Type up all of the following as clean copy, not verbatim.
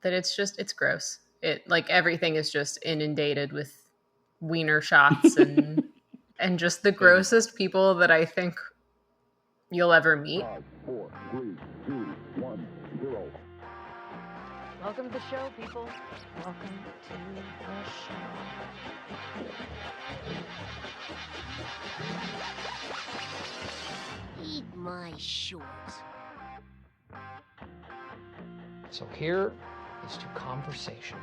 that it's gross. It like everything is just inundated with wiener shots and just the grossest people that I think you'll ever meet. 5, 4, 3, 2, 1, 0. Welcome to the show, people. Welcome to the show. Eat my shorts. So here is to conversation.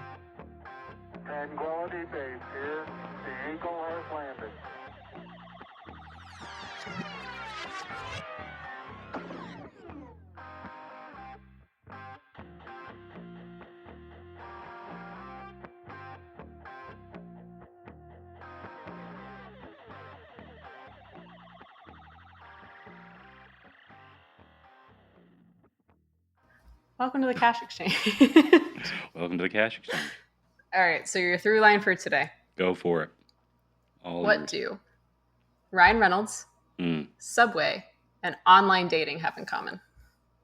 Tranquility Base here. The Eagle has landed. Welcome to the Cash Exchange. Welcome to the Cash Exchange. All right, so your through line for today. Go for it. All What yours. do Ryan Reynolds, Subway, and online dating have in common?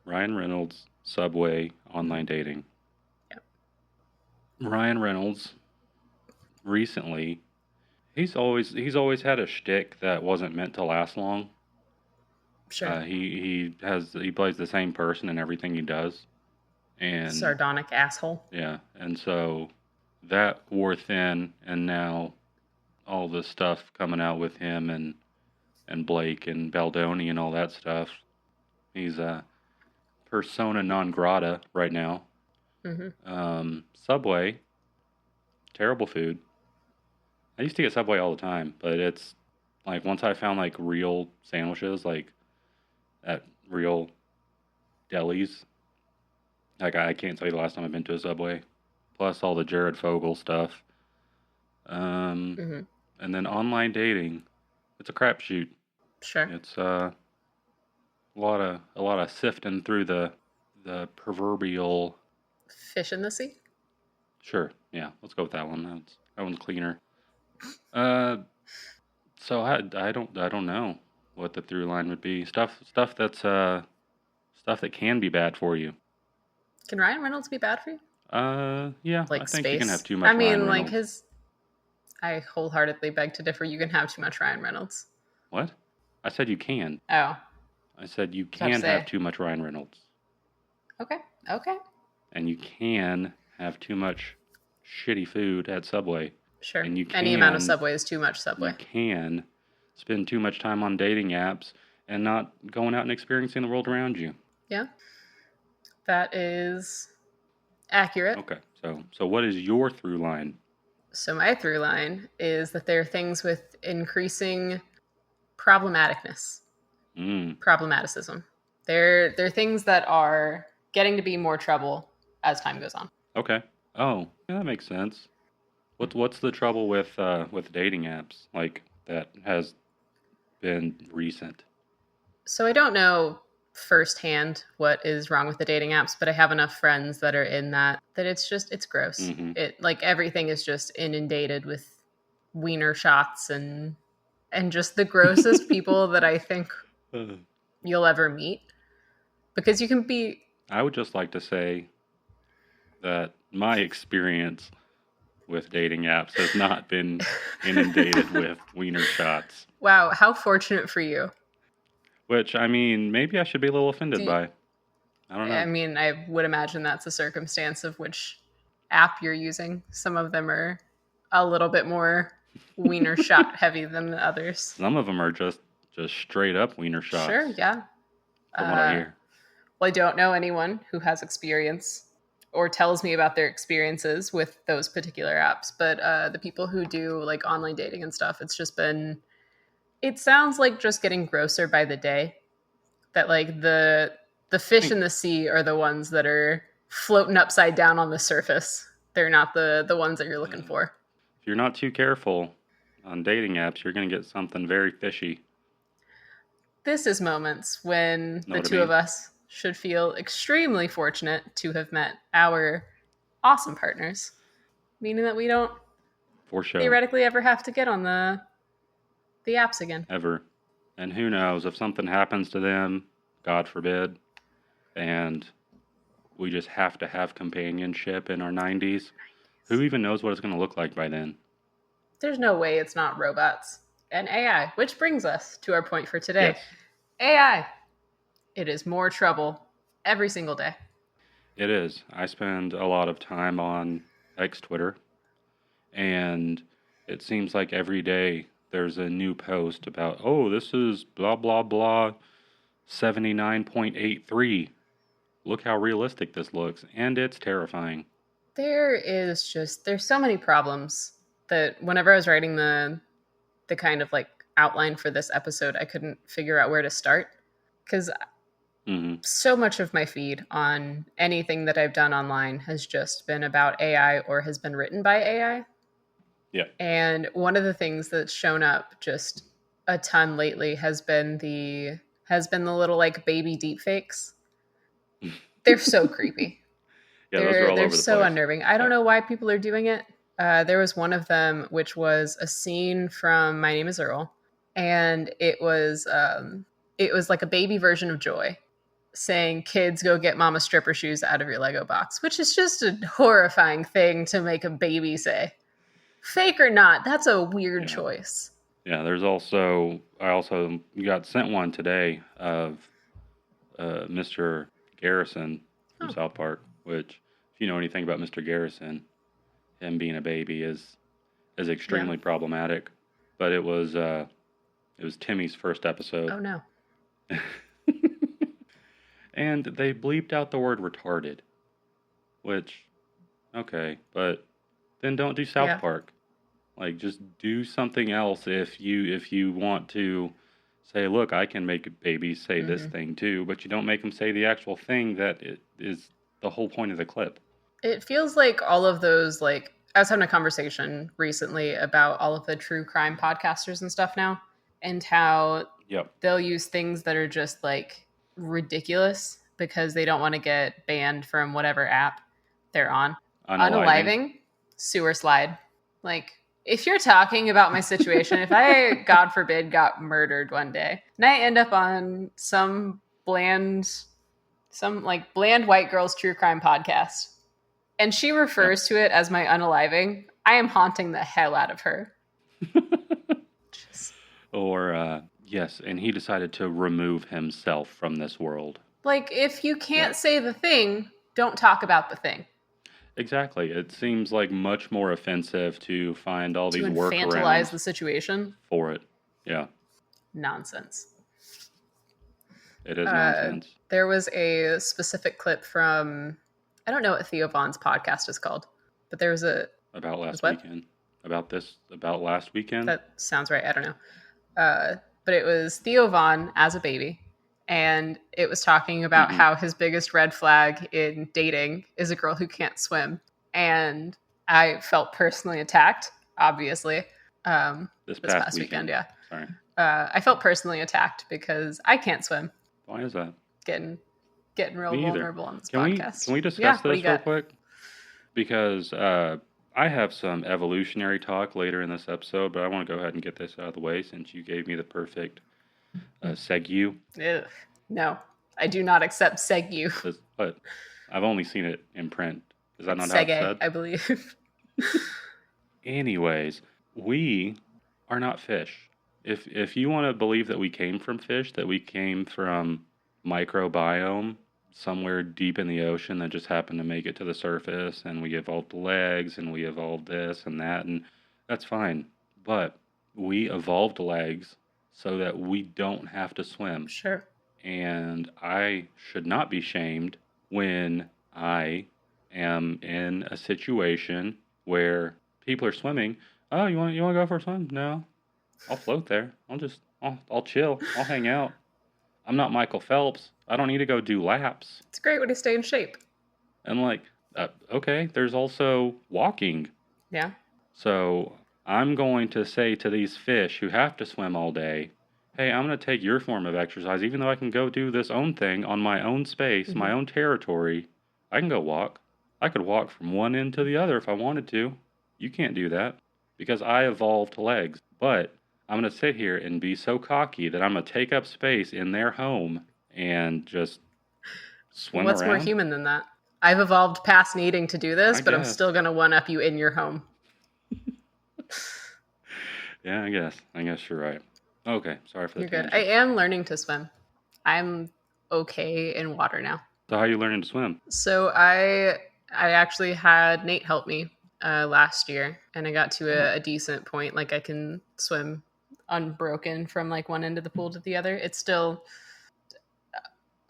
Ryan Reynolds, Subway, online dating. Yep. Ryan Reynolds, recently, he's always had a shtick that wasn't meant to last long. Sure. He plays the same person in everything he does, and Sardonic asshole. yeah, and so that wore thin, and now all this stuff coming out with him and Blake and Baldoni and all that stuff. He's a persona non grata right now. Mm-hmm. Subway, terrible food. I used to get Subway all the time, but it's like once I found like real sandwiches, like at real delis, like I can't tell you the last time I've been to a Subway. Plus all the Jared Fogle stuff. Mm-hmm. And then online dating, it's a crapshoot. Sure. It's a lot of sifting through the proverbial. Fish in the sea? Sure, yeah, let's go with that one. That one's cleaner. So I don't know what the through line would be. Stuff that can be bad for you. Can Ryan Reynolds be bad for you? Yeah, Like I think space? you can have too much. I mean, Ryan like Reynolds. I wholeheartedly beg to differ. You can have too much Ryan Reynolds. What? I said you can. Oh. I said you Tough to can say. have too much Ryan Reynolds. Okay. And you can have too much shitty food at Subway. Sure. And you Any amount of can- Subway is too much Subway. You can spend too much time on dating apps and not going out and experiencing the world around you. Yeah. That is accurate. Okay, so what is your through line? So my through line is that there are things with increasing problematicness, problematicism. There are things that are getting to be more trouble as time goes on. Okay. Oh, yeah, that makes sense. What's the trouble with dating apps like that has been recent? So I don't know firsthand what is wrong with the dating apps, but I have enough friends that are in that it's gross. Mhm. It like everything is just inundated with wiener shots and just the grossest people that I think you'll ever meet. Because you can be I would just like to say that my experience with dating apps has not been inundated with wiener shots. wow, how fortunate for you. Which, I mean, maybe I should be a little offended by. I don't know. I mean, I would imagine that's a circumstance of which app you're using. Some of them are a little bit more wiener shot heavy than the others. Some of them are just straight up wiener shots. Sure, yeah. From what I hear. Well, I don't know anyone who has experience or tells me about their experiences with those particular apps, but the people who do like online dating and stuff, it's just been, it sounds like just getting grosser by the day. That like the fish in the sea are the ones that are floating upside down on the surface. They're not the ones that you're looking for. If you're not too careful on dating apps, you're going to get something very fishy. This is moments when Know the what I two mean? of us should feel extremely fortunate to have met our awesome partners, meaning that we don't For sure. theoretically ever have to get on the apps again. Ever. And who knows, if something happens to them, God forbid, and we just have to have companionship in our 90s. Who even knows what it's going to look like by then? There's no way it's not robots and AI, which brings us to our point for today. Yes, AI. It is more trouble every single day. it is. I spend a lot of time on X Twitter, and it seems like every day there's a new post about, oh, this is blah, blah, blah, 79.83. Look how realistic this looks, and it's terrifying. There's so many problems that whenever I was writing the kind of like outline for this episode, I couldn't figure out where to start because Hmm. so much of my feed on anything that I've done online has just been about AI or has been written by AI. Yeah. And one of the things that's shown up just a ton lately has been the little like baby deepfakes. They're so creepy. Yeah, those are all They're over the so place. unnerving. I don't know why people are doing it. There was one of them which was a scene from My Name Is Earl, and it was like a baby version of Joy saying, "Kids, go get mama stripper shoes out of your Lego box," which is just a horrifying thing to make a baby say. Fake or not, that's a weird Yeah. choice. Yeah, I also got sent one today of Mr. Garrison from Oh. South Park, which, if you know anything about Mr. Garrison, him being a baby is extremely problematic. But it was Timmy's first episode. Oh no. And they bleeped out the word retarded, which, okay, but then don't do South Park. Like, just do something else if you want to say, look, I can make babies say this thing too, but you don't make them say the actual thing that it is the whole point of the clip. It feels like all of those, like, I was having a conversation recently about all of the true crime podcasters and stuff now, and how they'll use things that are just like ridiculous because they don't want to get banned from whatever app they're on. Unaliving, sewer slide. Like, if you're talking about my situation, if I, God forbid, got murdered one day, and I end up on some bland white girl's true crime podcast, and she refers to it as my unaliving, I am haunting the hell out of her. Or, yes, and he decided to remove himself from this world. Like, if you can't say the thing, don't talk about the thing. Exactly. It seems like much more offensive to find all these workarounds. To infantilize the situation? For it. Yeah. Nonsense. It is nonsense. There was a specific clip from, I don't know what Theo Vaughn's podcast is called, but there was a... About last weekend. About last weekend? That sounds right. I don't know. But it was Theo Vaughn as a baby. And it was talking about how his biggest red flag in dating is a girl who can't swim. And I felt personally attacked, obviously. This past weekend. Yeah. Sorry. I felt personally attacked because I can't swim. Why is that? Getting real vulnerable on this podcast. Can we discuss this real quick? Because I have some evolutionary talk later in this episode, but I want to go ahead and get this out of the way since you gave me the perfect segue. Ugh. No, I do not accept segue. But I've only seen it in print. Is that not how it's said? I believe. Anyways, we are not fish. If you want to believe that we came from fish, that we came from microbiome somewhere deep in the ocean that just happened to make it to the surface, and we evolved legs, and we evolved this and that, and that's fine. But we evolved legs so that we don't have to swim. Sure. And I should not be shamed when I am in a situation where people are swimming. Oh, you want to go for a swim? No, I'll float there. I'll chill. I'll hang out. I'm not Michael Phelps. I don't need to go do laps. It's a great way to stay in shape. And okay, there's also walking. Yeah. So I'm going to say to these fish who have to swim all day, hey, I'm going to take your form of exercise. Even though I can go do this own thing on my own space, my own territory, I can go walk. I could walk from one end to the other if I wanted to. You can't do that because I evolved legs. But I'm going to sit here and be so cocky that I'm going to take up space in their home and just swim What's around. more human than that? I've evolved past needing to do this, I but I'm guess. still going to one-up you in your home. Yeah, I guess. I guess you're right. Okay, sorry for the You're good. tangent. I am learning to swim. I'm okay in water now. So how are you learning to swim? So I actually had Nate help me last year, and I got to a decent point. Like I can swim unbroken from like one end of the pool to the other. It's still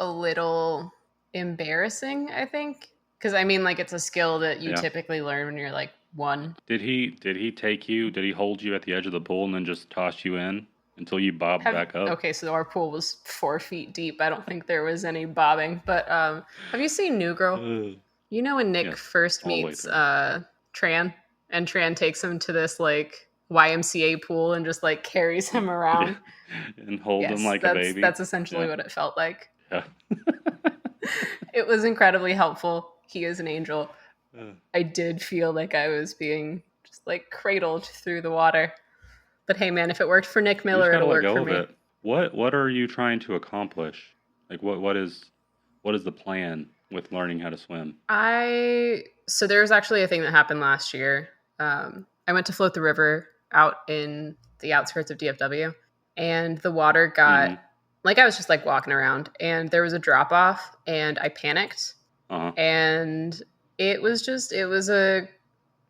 a little embarrassing, I think, because I mean, like it's a skill that you Yeah. typically learn when you're like 1. Did he take you? Did he hold you at the edge of the pool and then just toss you in until you bobbed back up? Okay, so our pool was 4 feet deep. I don't think there was any bobbing. But have you seen New Girl? Ugh. You know when Nick Yes, first all the way meets through. Tran, and Tran takes him to this like YMCA pool and just like carries him around. And hold him like a baby. That's essentially Yeah. what it felt like. Yeah. It was incredibly helpful. He is an angel. Ugh. I did feel like I was being just like cradled through the water. But hey, man, if it worked for Nick You just Miller, gotta it'll let work go for of me. it. What are you trying to accomplish? Like what is the plan with learning how to swim? So there was actually a thing that happened last year. I went to float the river out in the outskirts of DFW, and the water got like I was just like walking around, and there was a drop off, and I panicked, Uh-huh. and it was a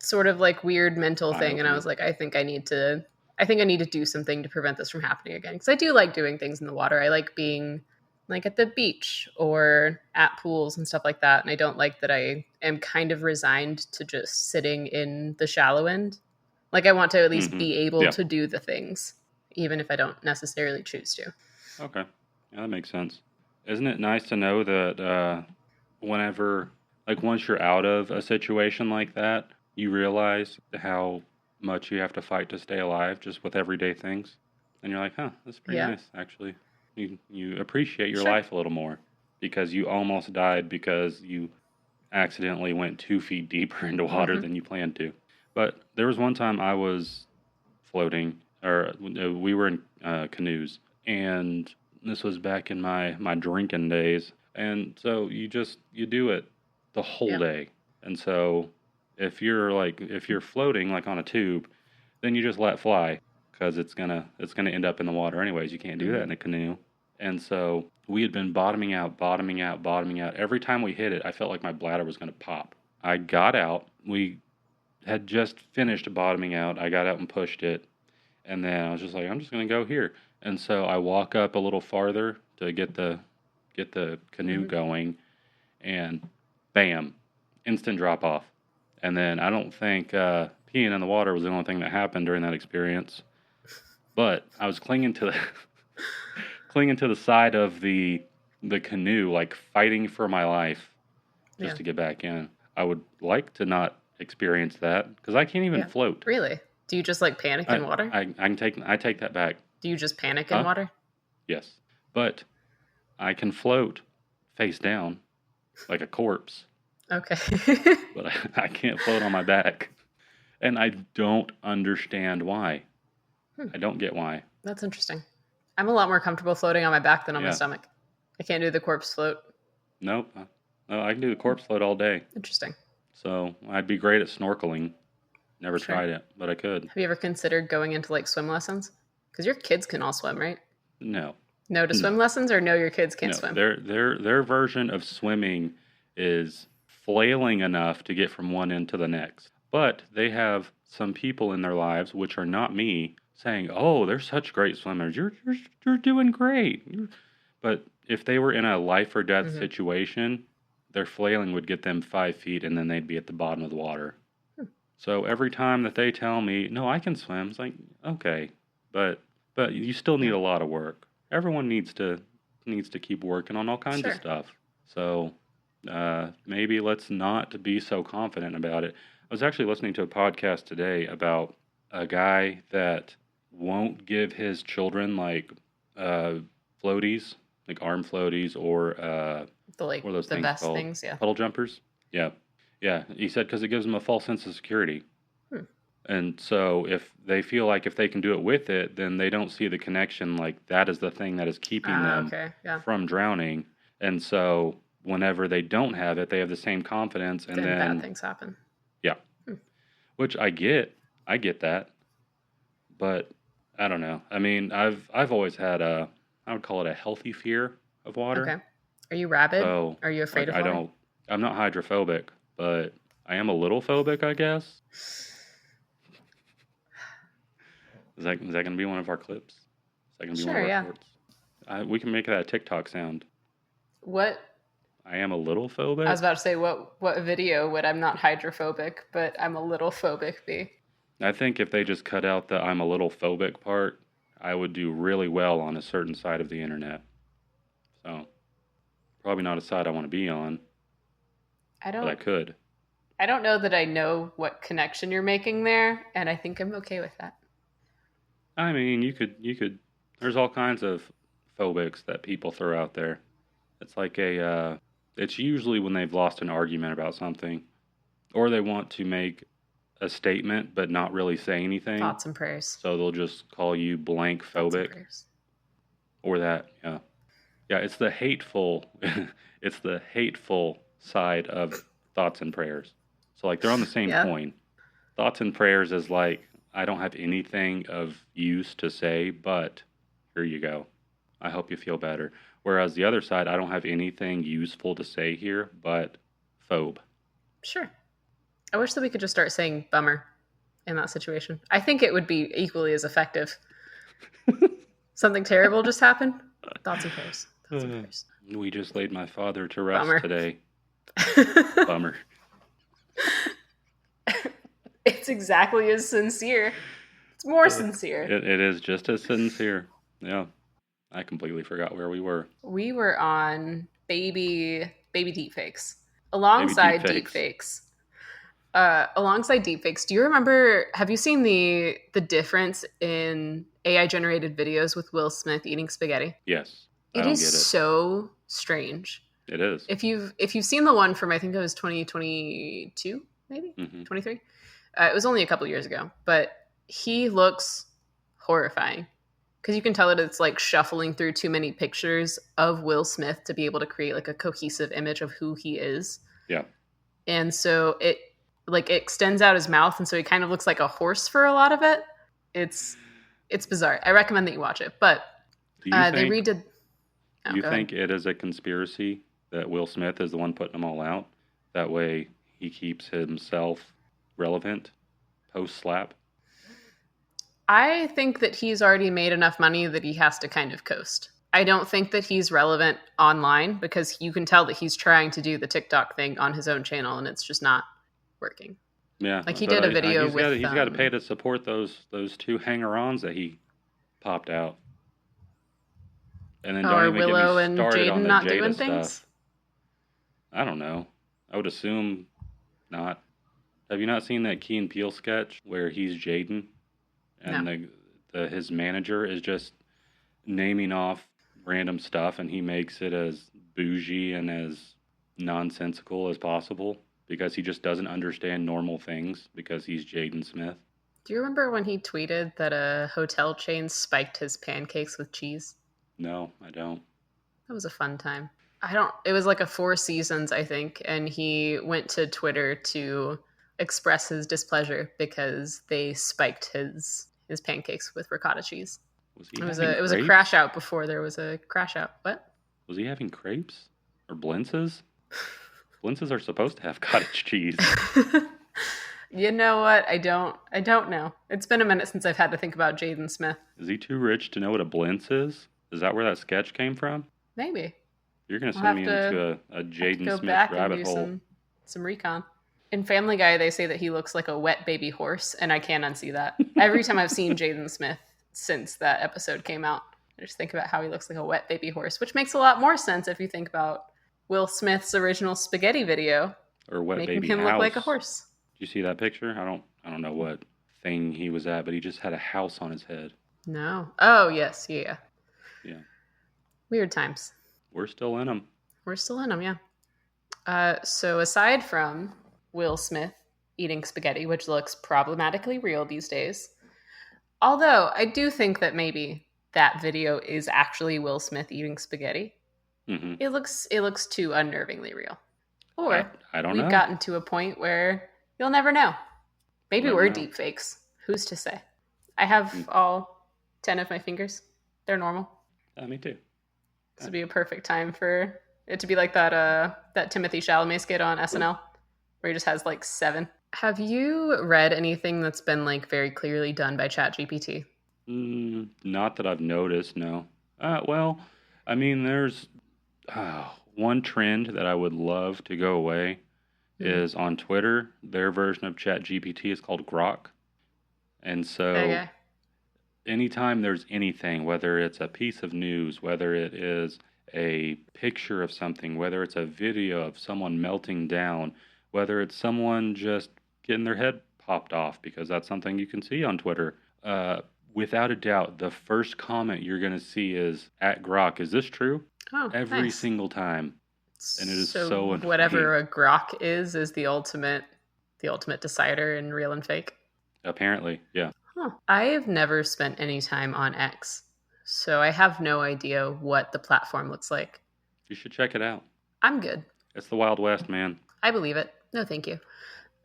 sort of like weird mental thing, and I Eye-opening. was like, I think I need to do something to prevent this from happening again, because I do like doing things in the water. I like being like at the beach or at pools and stuff like that, and I don't like that I am kind of resigned to just sitting in the shallow end. Like I want to at least be able Yeah. to do the things, even if I don't necessarily choose to. Okay. Yeah, that makes sense. Isn't it nice to know that whenever, like once you're out of a situation like that, you realize how much you have to fight to stay alive just with everyday things? And you're like, huh, that's pretty Yeah. nice, actually. You appreciate your Sure. life a little more because you almost died because you accidentally went 2 feet deeper into water than you planned to. But there was one time I was floating, or we were in canoes, and this was back in my drinking days. And so you do it the whole Yeah. day. And so if you're floating like on a tube, then you just let fly because it's gonna end up in the water anyways. You can't do that in a canoe. And so we had been bottoming out. Every time we hit it, I felt like my bladder was gonna pop. I got out. We had just finished bottoming out. I got out and pushed it, and then I was just like, I'm just gonna go here. And so I walk up a little farther to get the canoe going, and bam, instant drop off. And then I don't think peeing in the water was the only thing that happened during that experience, but I was clinging to the side of the canoe, like fighting for my life just to get back in. I would like to not experience that because I can't even float. Really? Do you just like panic in water? I take that back. Do you just panic in water? Yes, but I can float face down like a corpse, Okay. but I can't float on my back, and I don't understand why. I don't get why. That's interesting. I'm a lot more comfortable floating on my back than on my Yeah. stomach. I can't do the corpse float. Nope. No, I can do the corpse float all day. Interesting. So I'd be great at snorkeling. Never Sure. tried it, but I could. Have you ever considered going into like swim lessons? Because your kids can all swim, right? No. No to swim lessons, or no, your kids can't No, swim? their version of swimming is flailing enough to get from one end to the next. But they have some people in their lives, which are not me, saying, "Oh, they're such great swimmers. You're doing great." But if they were in a life or death situation, their flailing would get them 5 feet, and then they'd be at the bottom of the water. So every time that they tell me, "No, I can swim," it's like, okay, but you still need a lot of work. Everyone needs to keep working on all kinds of Sure. stuff. So maybe let's not be so confident about it. I was actually listening to a podcast today about a guy that won't give his children like floaties, like arm floaties, or what are those the things best called? things, yeah. Puddle jumpers. Yeah. He said because it gives them a false sense of security. And so if they feel like if they can do it with it, then they don't see the connection, like that is the thing that is keeping them Okay, yeah. from drowning. And so whenever they don't have it, they have the same confidence, and then then bad things happen. yeah, which I get that, but I don't know. I mean, I've always had I would call it a healthy fear of water. Okay. Are you rabid? So Are you afraid like of water? I'm not hydrophobic, but I am a little phobic, I guess. Is that going to be one of our clips? Is that going to be one of Sure, our yeah. shorts? We can make that a TikTok sound. What? I am a little phobic. I was about to say, what video would I'm not hydrophobic, but I'm a little phobic be? I think if they just cut out the I'm a little phobic part, I would do really well on a certain side of the internet. So, probably not a side I want to be on, I but I could. don't know that I know what connection you're making there, and I think I'm okay with that. I mean, you could. There's all kinds of phobics that people throw out there. It's like it's usually when they've lost an argument about something, or they want to make a statement but not really say anything. Thoughts and prayers. So they'll just call you blank phobic, or that. Yeah. It's the hateful. It's the hateful side of thoughts and prayers. So like they're on the same coin. Thoughts and prayers is like, I don't have anything of use to say, but here you go. I hope you feel better. Whereas the other side, I don't have anything useful to say here, but phobe. Sure. I wish that we could just start saying bummer in that situation. I think it would be equally as effective. Something terrible just happened. Thoughts and prayers. Thoughts and prayers. We just laid my father to rest Bummer. today. Bummer. It's exactly as sincere. It's more sincere. It is just as sincere. Yeah. I completely forgot where we were. We were on baby deepfakes. Alongside deepfakes. Alongside deepfakes, do you remember, have you seen the difference in AI generated videos with Will Smith eating spaghetti? Yes. It is so strange. It is. If you've seen the one from, I think it was 2022, maybe 23. It was only a couple years ago, but he looks horrifying because you can tell that it's like shuffling through too many pictures of Will Smith to be able to create like a cohesive image of who he is. Yeah. And so it extends out his mouth, and so he kind of looks like a horse for a lot of it. It's bizarre. I recommend that you watch it. But they redid. Do you think it is a conspiracy that Will Smith is the one putting them all out? That way he keeps himself relevant post-slap? I think that he's already made enough money that he has to kind of coast. I don't think that he's relevant online because you can tell that he's trying to do the TikTok thing on his own channel, and it's just not working. Yeah. Like he did a video he's got to pay to support those two hanger-ons that he popped out. And then don't even Willow get me started and on Jaden the not Jada doing stuff. things? I don't know. I would assume not. Have you not seen that Key and Peele sketch where he's Jaden and his manager is just naming off random stuff and he makes it as bougie and as nonsensical as possible because he just doesn't understand normal things because he's Jaden Smith? Do you remember when he tweeted that a hotel chain spiked his pancakes with cheese? No, I don't. That was a fun time. It was like a 4 Seasons, I think, and he went to Twitter to express his displeasure because they spiked his pancakes with ricotta cheese. It was a crash out before there was a crash out. What? Was he having crepes or blintzes? Blintzes are supposed to have cottage cheese. You know what? I don't know. It's been a minute since I've had to think about Jaden Smith. Is he too rich to know what a blintz is? Is that where that sketch came from? Maybe. You're going to send me into a Jaden Smith rabbit hole. Some recon. In Family Guy, they say that he looks like a wet baby horse, and I can't unsee that. Every time I've seen Jaden Smith since that episode came out, I just think about how he looks like a wet baby horse, which makes a lot more sense if you think about Will Smith's original spaghetti video. Or wet making baby him house. Look like a horse. Did you see that picture? I don't know what thing he was at, but he just had a house on his head. No. Oh, yes. Yeah. Yeah. Weird times. We're still in them. We're still in them, yeah. So aside from Will Smith eating spaghetti, which looks problematically real these days, although I do think that maybe that video is actually Will Smith eating spaghetti. Hmm. It looks too unnervingly real. Or I don't we've know. gotten to a point where you'll never know. Maybe Never we're know. deep fakes. Who's to say? I have all 10 of my fingers. They're normal. Me too. This would be a perfect time for it to be like that Timothy Chalamet skit on SNL where he just has like 7. Have you read anything that's been like very clearly done by ChatGPT? Not that I've noticed, no. Well, I mean, there's one trend that I would love to go away is on Twitter. Their version of ChatGPT is called Grok. And so Okay. anytime there's anything, whether it's a piece of news, whether it is a picture of something, whether it's a video of someone melting down, whether it's someone just getting their head popped off, because that's something you can see on Twitter, without a doubt, the first comment you're going to see is at Grok. Is this true? Oh, Every nice. single time. And it is so annoying. Whatever a grok is the ultimate decider in real and fake. Apparently, yeah. Huh. I have never spent any time on X, so I have no idea what the platform looks like. You should check it out. I'm good. It's the Wild West, man. I believe it. No, thank you.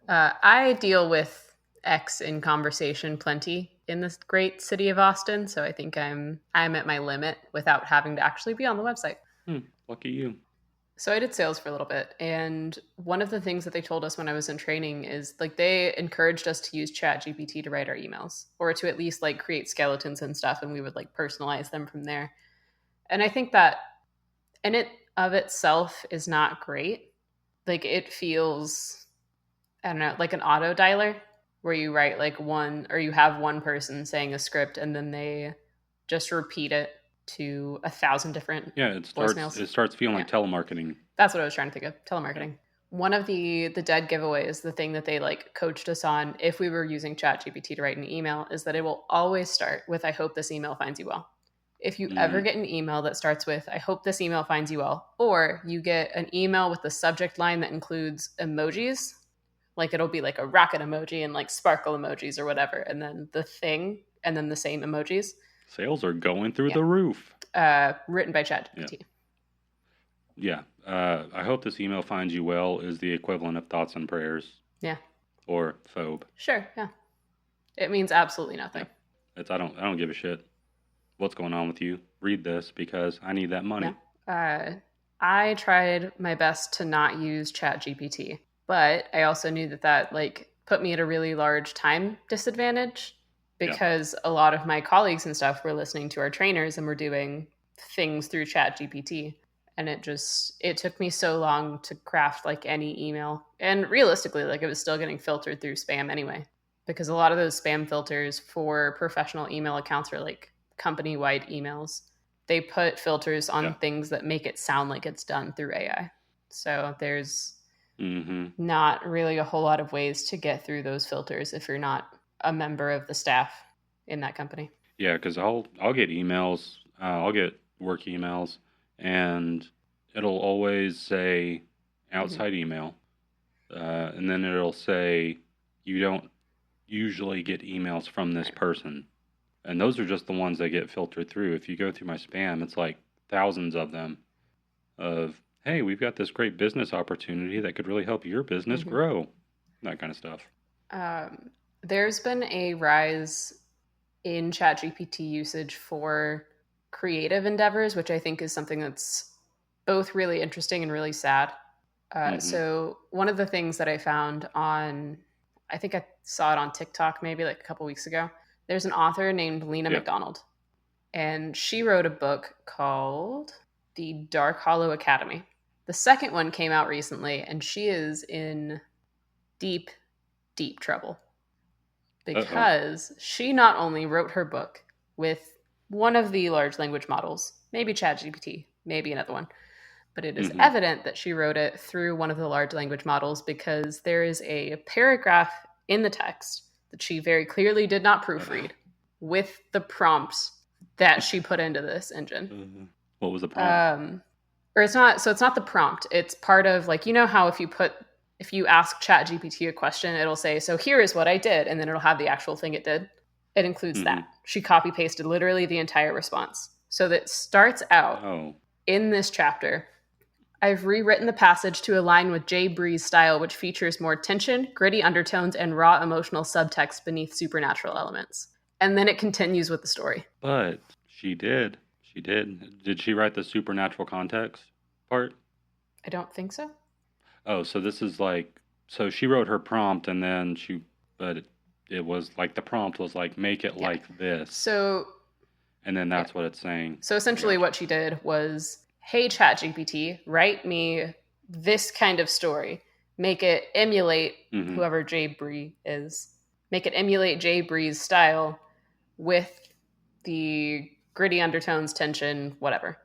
I deal with X in conversation plenty in this great city of Austin, so I think I'm at my limit without having to actually be on the website. Lucky you. So I did sales for a little bit, and one of the things that they told us when I was in training is like they encouraged us to use ChatGPT to write our emails, or to at least like create skeletons and stuff, and we would like personalize them from there. And I think that in it of itself is not great. Like it feels, I don't know, like an auto dialer where you write like one, or you have one person saying a script and then they just repeat it to 1,000 different voicemails. It starts feeling like telemarketing. That's what I was trying to think of. Telemarketing. One of the dead giveaways, the thing that they like coached us on if we were using ChatGPT to write an email, is that it will always start with, "I hope this email finds you well." If you ever get an email that starts with, "I hope this email finds you well," or you get an email with the subject line that includes emojis, like it'll be like a rocket emoji and like sparkle emojis or whatever, and then the thing, and then the same emojis. Sales are going through the roof. Written by ChatGPT. Yeah. I hope this email finds you well is the equivalent of thoughts and prayers. Yeah. Or phobe. Sure. Yeah. It means absolutely nothing. Yeah. I don't give a shit. What's going on with you? Read this because I need that money. Yeah. I tried my best to not use ChatGPT, but I also knew that like put me at a really large time disadvantage, because a lot of my colleagues and stuff were listening to our trainers and were doing things through ChatGPT. And it took me so long to craft like any email. And realistically, like it was still getting filtered through spam anyway, because a lot of those spam filters for professional email accounts are like company-wide emails. They put filters on things that make it sound like it's done through AI. So there's not really a whole lot of ways to get through those filters if you're not a member of the staff in that company. Yeah, because I'll get emails. I'll get work emails, and it'll always say outside email, and then it'll say you don't usually get emails from this person, and those are just the ones that get filtered through. If you go through my spam, it's like thousands of them of, "Hey, we've got this great business opportunity that could really help your business grow," that kind of stuff. There's been a rise in ChatGPT usage for creative endeavors, which I think is something that's both really interesting and really sad. So one of the things that I found on, I think I saw it on TikTok maybe like a couple weeks ago, there's an author named Lena McDonald, and she wrote a book called The Dark Hollow Academy. The second one came out recently, and she is in deep, deep trouble. Because she not only wrote her book with one of the large language models, maybe ChatGPT, maybe another one, but it is evident that she wrote it through one of the large language models, because there is a paragraph in the text that she very clearly did not proofread with the prompts that she put into this engine. What was the prompt? Or it's not the prompt. It's part of, like, you know how if you ask ChatGPT a question, it'll say, "So here is what I did," and then it'll have the actual thing it did. It includes that. She copy pasted literally the entire response. So that starts out In this chapter, I've rewritten the passage to align with Jay Bree's style, which features more tension, gritty undertones, and raw emotional subtext beneath supernatural elements. And then it continues with the story. But she did. She did. Did she write the supernatural context part? I don't think so. Oh, so this is like, so she wrote her prompt and then but it was like the prompt was like, make it Yeah. like this. So, And then that's what it's saying. so essentially what she did was, hey, ChatGPT, write me this kind of story. Make it emulate Mhm. whoever Jay Bree is. Make it emulate Jay Bree's style with the gritty undertones, tension, whatever.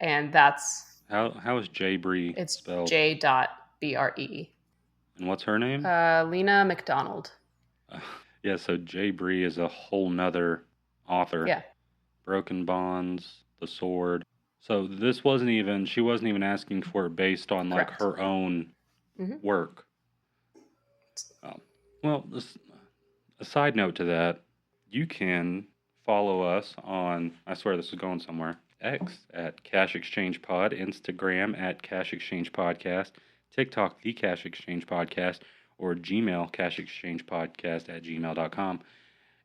And that's, How is Jay Bree it's spelled? J.Bre. And what's her name? Lena McDonald. Yeah, so Jay Bree is a whole nother author. Yeah. Broken Bonds, The Sword. So this wasn't even, she wasn't even asking for it based on like Correct. her own Mhm. work. Well, a side note to that, you can follow us on, I swear this is going somewhere, X at Cash Exchange Pod, Instagram at Cash Exchange Podcast, TikTok, The Cash Exchange Podcast, or Gmail, cashexchangepodcast@gmail.com.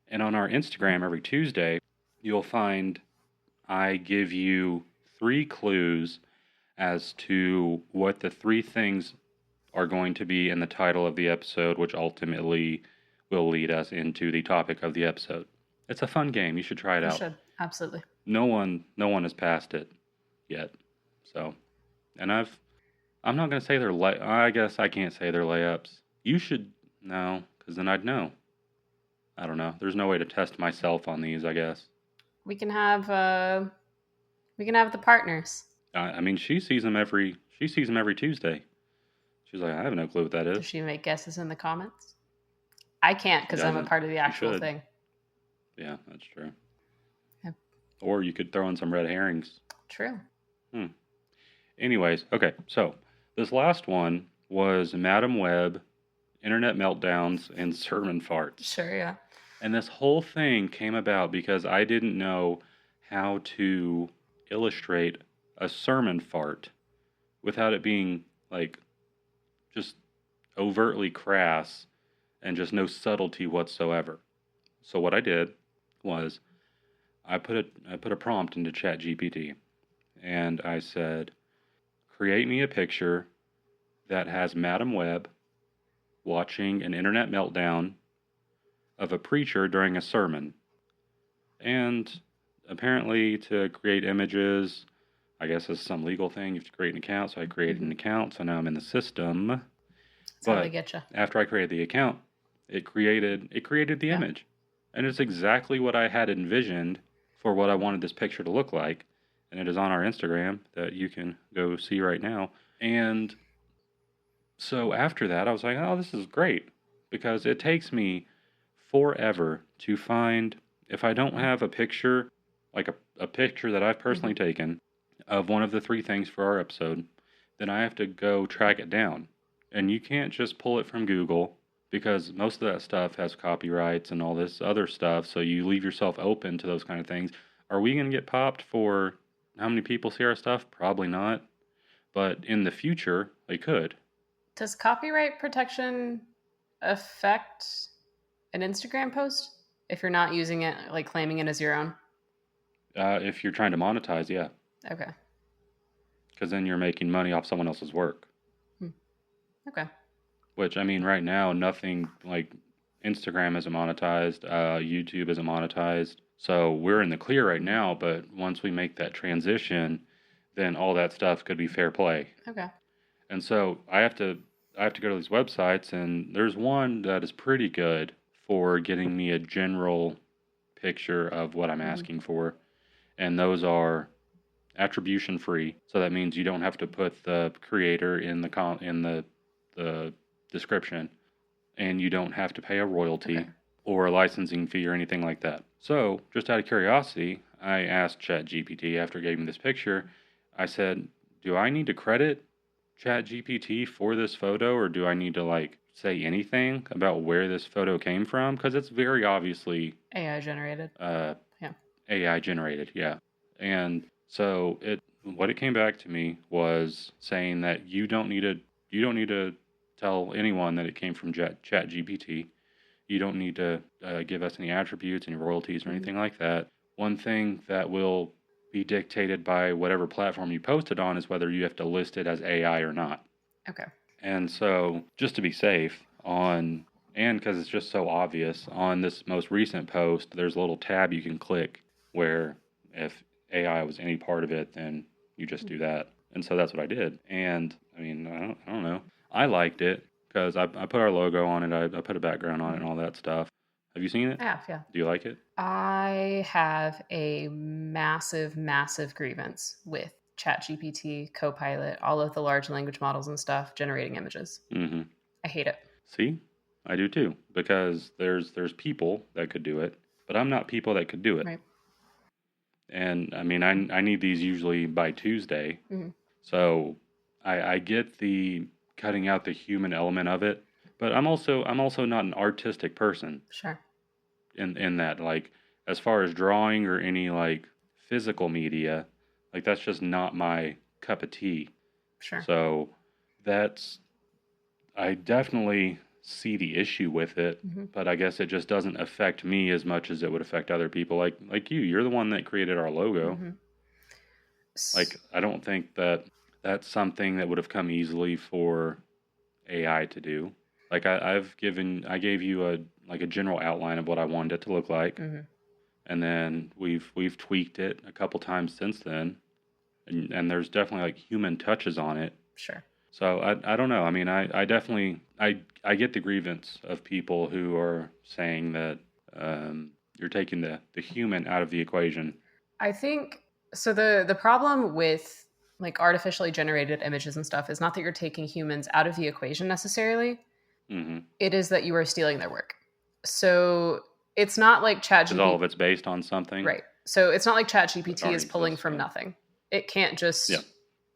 And on our Instagram every Tuesday, you'll find I give you 3 clues as to what the 3 things are going to be in the title of the episode, which ultimately will lead us into the topic of the episode. It's a fun game. You should try it You out. should, absolutely. No one has passed it yet. So, and I'm not going to say they're I guess I can't say they're layups. You should know, because then I'd know. I don't know. There's no way to test myself on these, I guess. We can have the partners. I mean, she sees them every Tuesday. She's like, I have no clue what that Does is. she make guesses in the comments? I can't because I'm a doesn't. part of the She actual should. thing. Yeah, that's true. Yep. Or you could throw in some red herrings. True. Anyways, okay, so this last one was Madam Web, Internet Meltdowns, and Sermon Farts. Sure, yeah. And this whole thing came about because I didn't know how to illustrate a sermon fart without it being like just overtly crass and just no subtlety whatsoever. So what I did was I put a prompt into ChatGPT and I said, create me a picture that has Madam Web watching an internet meltdown of a preacher during a sermon. And apparently to create images, I guess it's some legal thing, you have to create an account. So I created an account, so now I'm in the system. That's how they get you. After I created the account, it created the image. And it's exactly what I had envisioned for what I wanted this picture to look like. And it is on our Instagram that you can go see right now. And so after that, I was like, oh, this is great. Because it takes me forever to find, if I don't have a picture, like a picture that I've personally taken of one of the 3 things for our episode, then I have to go track it down. And you can't just pull it from Google because most of that stuff has copyrights and all this other stuff. So you leave yourself open to those kind of things. Are we going to get popped for how many people see our stuff? Probably not. But in the future, they could. Does copyright protection affect an Instagram post if you're not using it, like claiming it as your own? If you're trying to monetize, yeah. Okay. Because then you're making money off someone else's work. Okay. Which, I mean, right now, nothing like Instagram isn't monetized, YouTube isn't monetized. So we're in the clear right now, but once we make that transition, then all that stuff could be fair play. Okay. And so I have to go to these websites, and there's one that is pretty good for getting me a general picture of what I'm asking for. And those are attribution free. So that means you don't have to put the creator in the description, and you don't have to pay a royalty or a licensing fee or anything like that. So just out of curiosity, I asked ChatGPT after getting this picture, I said, do I need to credit ChatGPT for this photo, or do I need to like say anything about where this photo came from? Because it's very obviously AI generated. AI generated, yeah. And so what it came back to me was saying that you don't need to tell anyone that it came from ChatGPT. You don't need to give us any attributes, any royalties, or anything like that. One thing that will be dictated by whatever platform you post it on is whether you have to list it as AI or not. Okay. And so, just to be safe, and because it's just so obvious, on this most recent post, there's a little tab you can click where if AI was any part of it, then you just do that. And so that's what I did. And I mean, I don't know. I liked it because I put our logo on it, I put a background on it, and all that stuff. Have you seen it? I have, yeah. Do you like it? I have a massive, massive grievance with ChatGPT, Copilot, all of the large language models and stuff generating images. Mm-hmm. I hate it. See, I do too, because there's people that could do it, but I'm not people that could do it. Right. And I mean, I need these usually by Tuesday. Mm-hmm. So I get the cutting out the human element of it, but I'm also not an artistic person Sure. in that, like, as far as drawing or any like physical media, like that's just not my cup of tea. Sure. So I definitely see the issue with it, Mm-hmm. but I guess it just doesn't affect me as much as it would affect other people. Like you. You're the one that created our logo. Mm-hmm. Like, I don't think that that's something that would have come easily for AI to do. Like, I gave you a general outline of what I wanted it to look like, Mm-hmm. and then we've tweaked it a couple times since then, and there's definitely like human touches on it. Sure. So I don't know. I mean, I definitely I get the grievance of people who are saying that you're taking the human out of the equation. I think so. The problem with like artificially generated images and stuff is not that you're taking humans out of the equation necessarily. Mm-hmm. It is that you are stealing their work. So it's not like Because all of ChatGPT, it's based on something. right? So it's not like That ChatGPT already is pulling exists, from yeah. nothing. It can't just Yeah.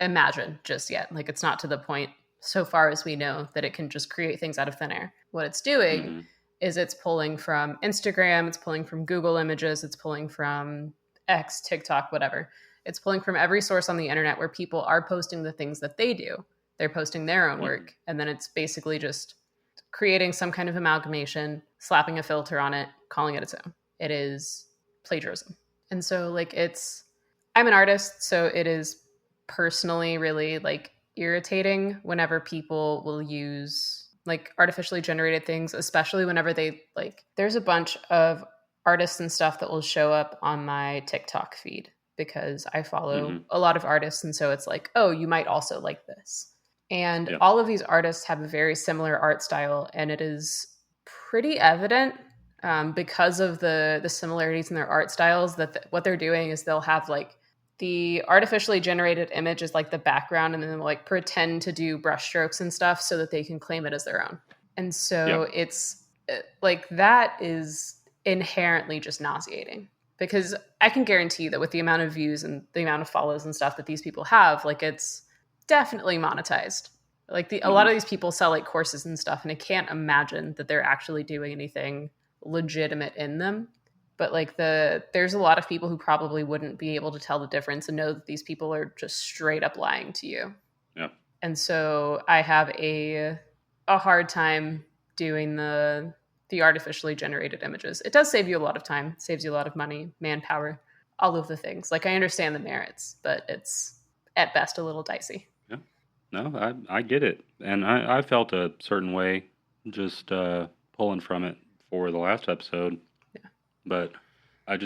imagine just yet. Like it's not to the point, so far as we know, that it can just create things out of thin air. What it's doing Mm-hmm. is it's pulling from Instagram, it's pulling from Google Images, it's pulling from X, TikTok, whatever. It's pulling from every source on the internet where people are posting the things that they do. They're posting their own work. And then it's basically just creating some kind of amalgamation, slapping a filter on it, calling it its own. It is plagiarism. And so I'm an artist, so it is personally really like irritating whenever people will use like artificially generated things, especially whenever there's a bunch of artists and stuff that will show up on my TikTok feed because I follow a lot of artists. And so it's like, oh, you might also like this. And all of these artists have a very similar art style. And it is pretty evident because of the similarities in their art styles that what they're doing is they'll have like the artificially generated image is like the background and then they'll like pretend to do brush strokes and stuff so that they can claim it as their own. And so it's like that is inherently just nauseating because I can guarantee that with the amount of views and the amount of follows and stuff that these people have, like it's definitely monetized. Like a lot of these people sell like courses and stuff, and I can't imagine that they're actually doing anything legitimate in them. But like there's a lot of people who probably wouldn't be able to tell the difference and know that these people are just straight up lying to you. Yeah. And so I have a hard time doing the artificially generated images. It does save you a lot of time, saves you a lot of money, manpower, all of the things. Like I understand the merits, but it's at best a little dicey. Yeah. No, I get it. And I felt a certain way just pulling from it for the last episode. Yeah. But I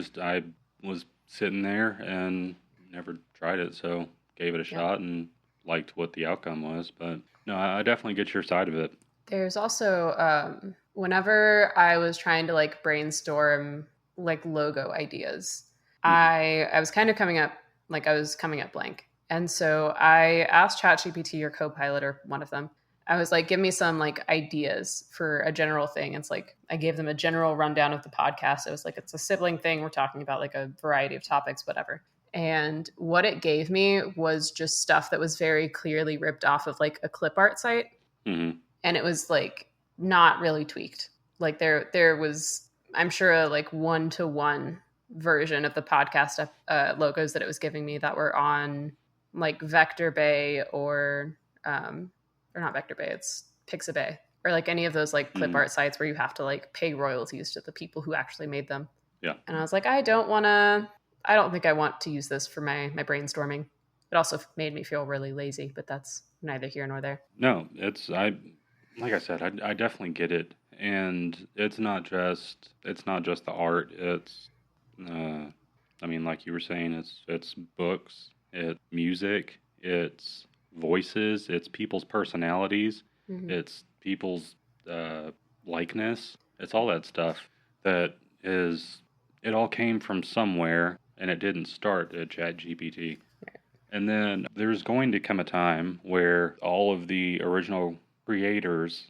was sitting there and never tried it, so gave it a shot and liked what the outcome was. But no, I definitely get your side of it. There's also whenever I was trying to like brainstorm like logo ideas, I was kind of coming up blank. And so I asked ChatGPT or Copilot or one of them. I was like, give me some like ideas for a general thing. It's like I gave them a general rundown of the podcast. It was like, it's a sibling thing. We're talking about like a variety of topics, whatever. And what it gave me was just stuff that was very clearly ripped off of like a clip art site. Mm-hmm. And it was like not really tweaked. Like there was, I'm sure, a like 1-to-1 version of the podcast logos that it was giving me that were on like Vector Bay or not Vector Bay, it's Pixabay, or like any of those like clip art sites where you have to like pay royalties to the people who actually made them. Yeah. And I was like, I don't think I want to use this for my brainstorming. It also made me feel really lazy, but that's neither here nor there. No, like I said, I definitely get it, and it's not just the art. It's, I mean, like you were saying, it's books, it's music, it's voices, it's people's personalities, it's people's likeness. It's all that stuff that is. It all came from somewhere, and it didn't start at ChatGPT. And then there's going to come a time where all of the original creators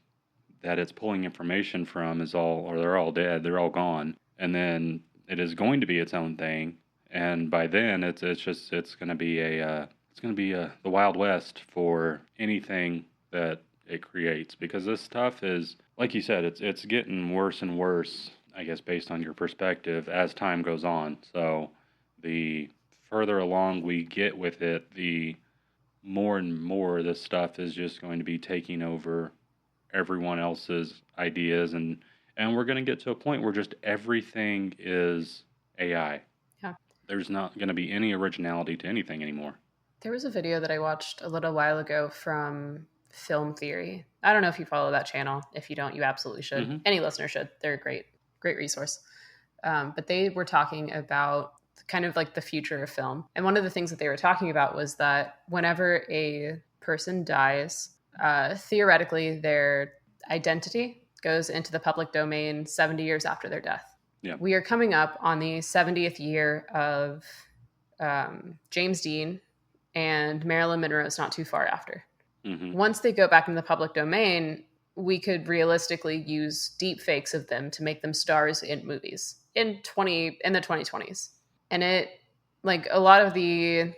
that it's pulling information from they're all dead, they're all gone. And then it is going to be its own thing. And by then it's going to be the Wild West for anything that it creates, because this stuff is, like you said, it's getting worse and worse, I guess, based on your perspective as time goes on. So the further along we get with it, the more and more this stuff is just going to be taking over everyone else's ideas, and we're going to get to a point where just everything is AI. Yeah. There's not going to be any originality to anything anymore. There was a video that I watched a little while ago from Film Theory. I don't know if you follow that channel. If you don't, you absolutely should. Any listener should. They're a great resource. But they were talking about kind of like the future of film. And one of the things that they were talking about was that whenever a person dies, theoretically, their identity goes into the public domain 70 years after their death. Yeah. We are coming up on the 70th year of James Dean, and Marilyn Monroe is not too far after. Once they go back in the public domain, we could realistically use deep fakes of them to make them stars in movies in the 2020s. And it, like, a lot of the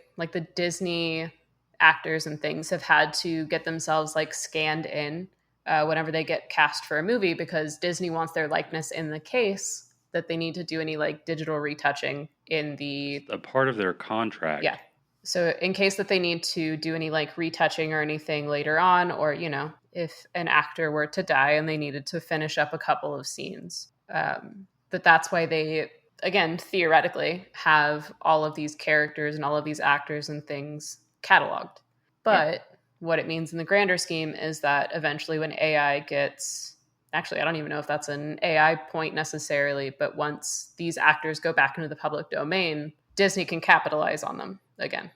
Disney actors and things have had to get themselves like scanned in whenever they get cast for a movie, because Disney wants their likeness in the case that they need to do any like digital retouching in a part of their contract. Yeah. So in case that they need to do any like retouching or anything later on, or, you know, if an actor were to die and they needed to finish up a couple of scenes, that's why they, again, theoretically have all of these characters and all of these actors and things cataloged. But what it means in the grander scheme is that eventually when AI gets, actually, I don't even know if that's an AI point necessarily, but once these actors go back into the public domain, Disney can capitalize on them again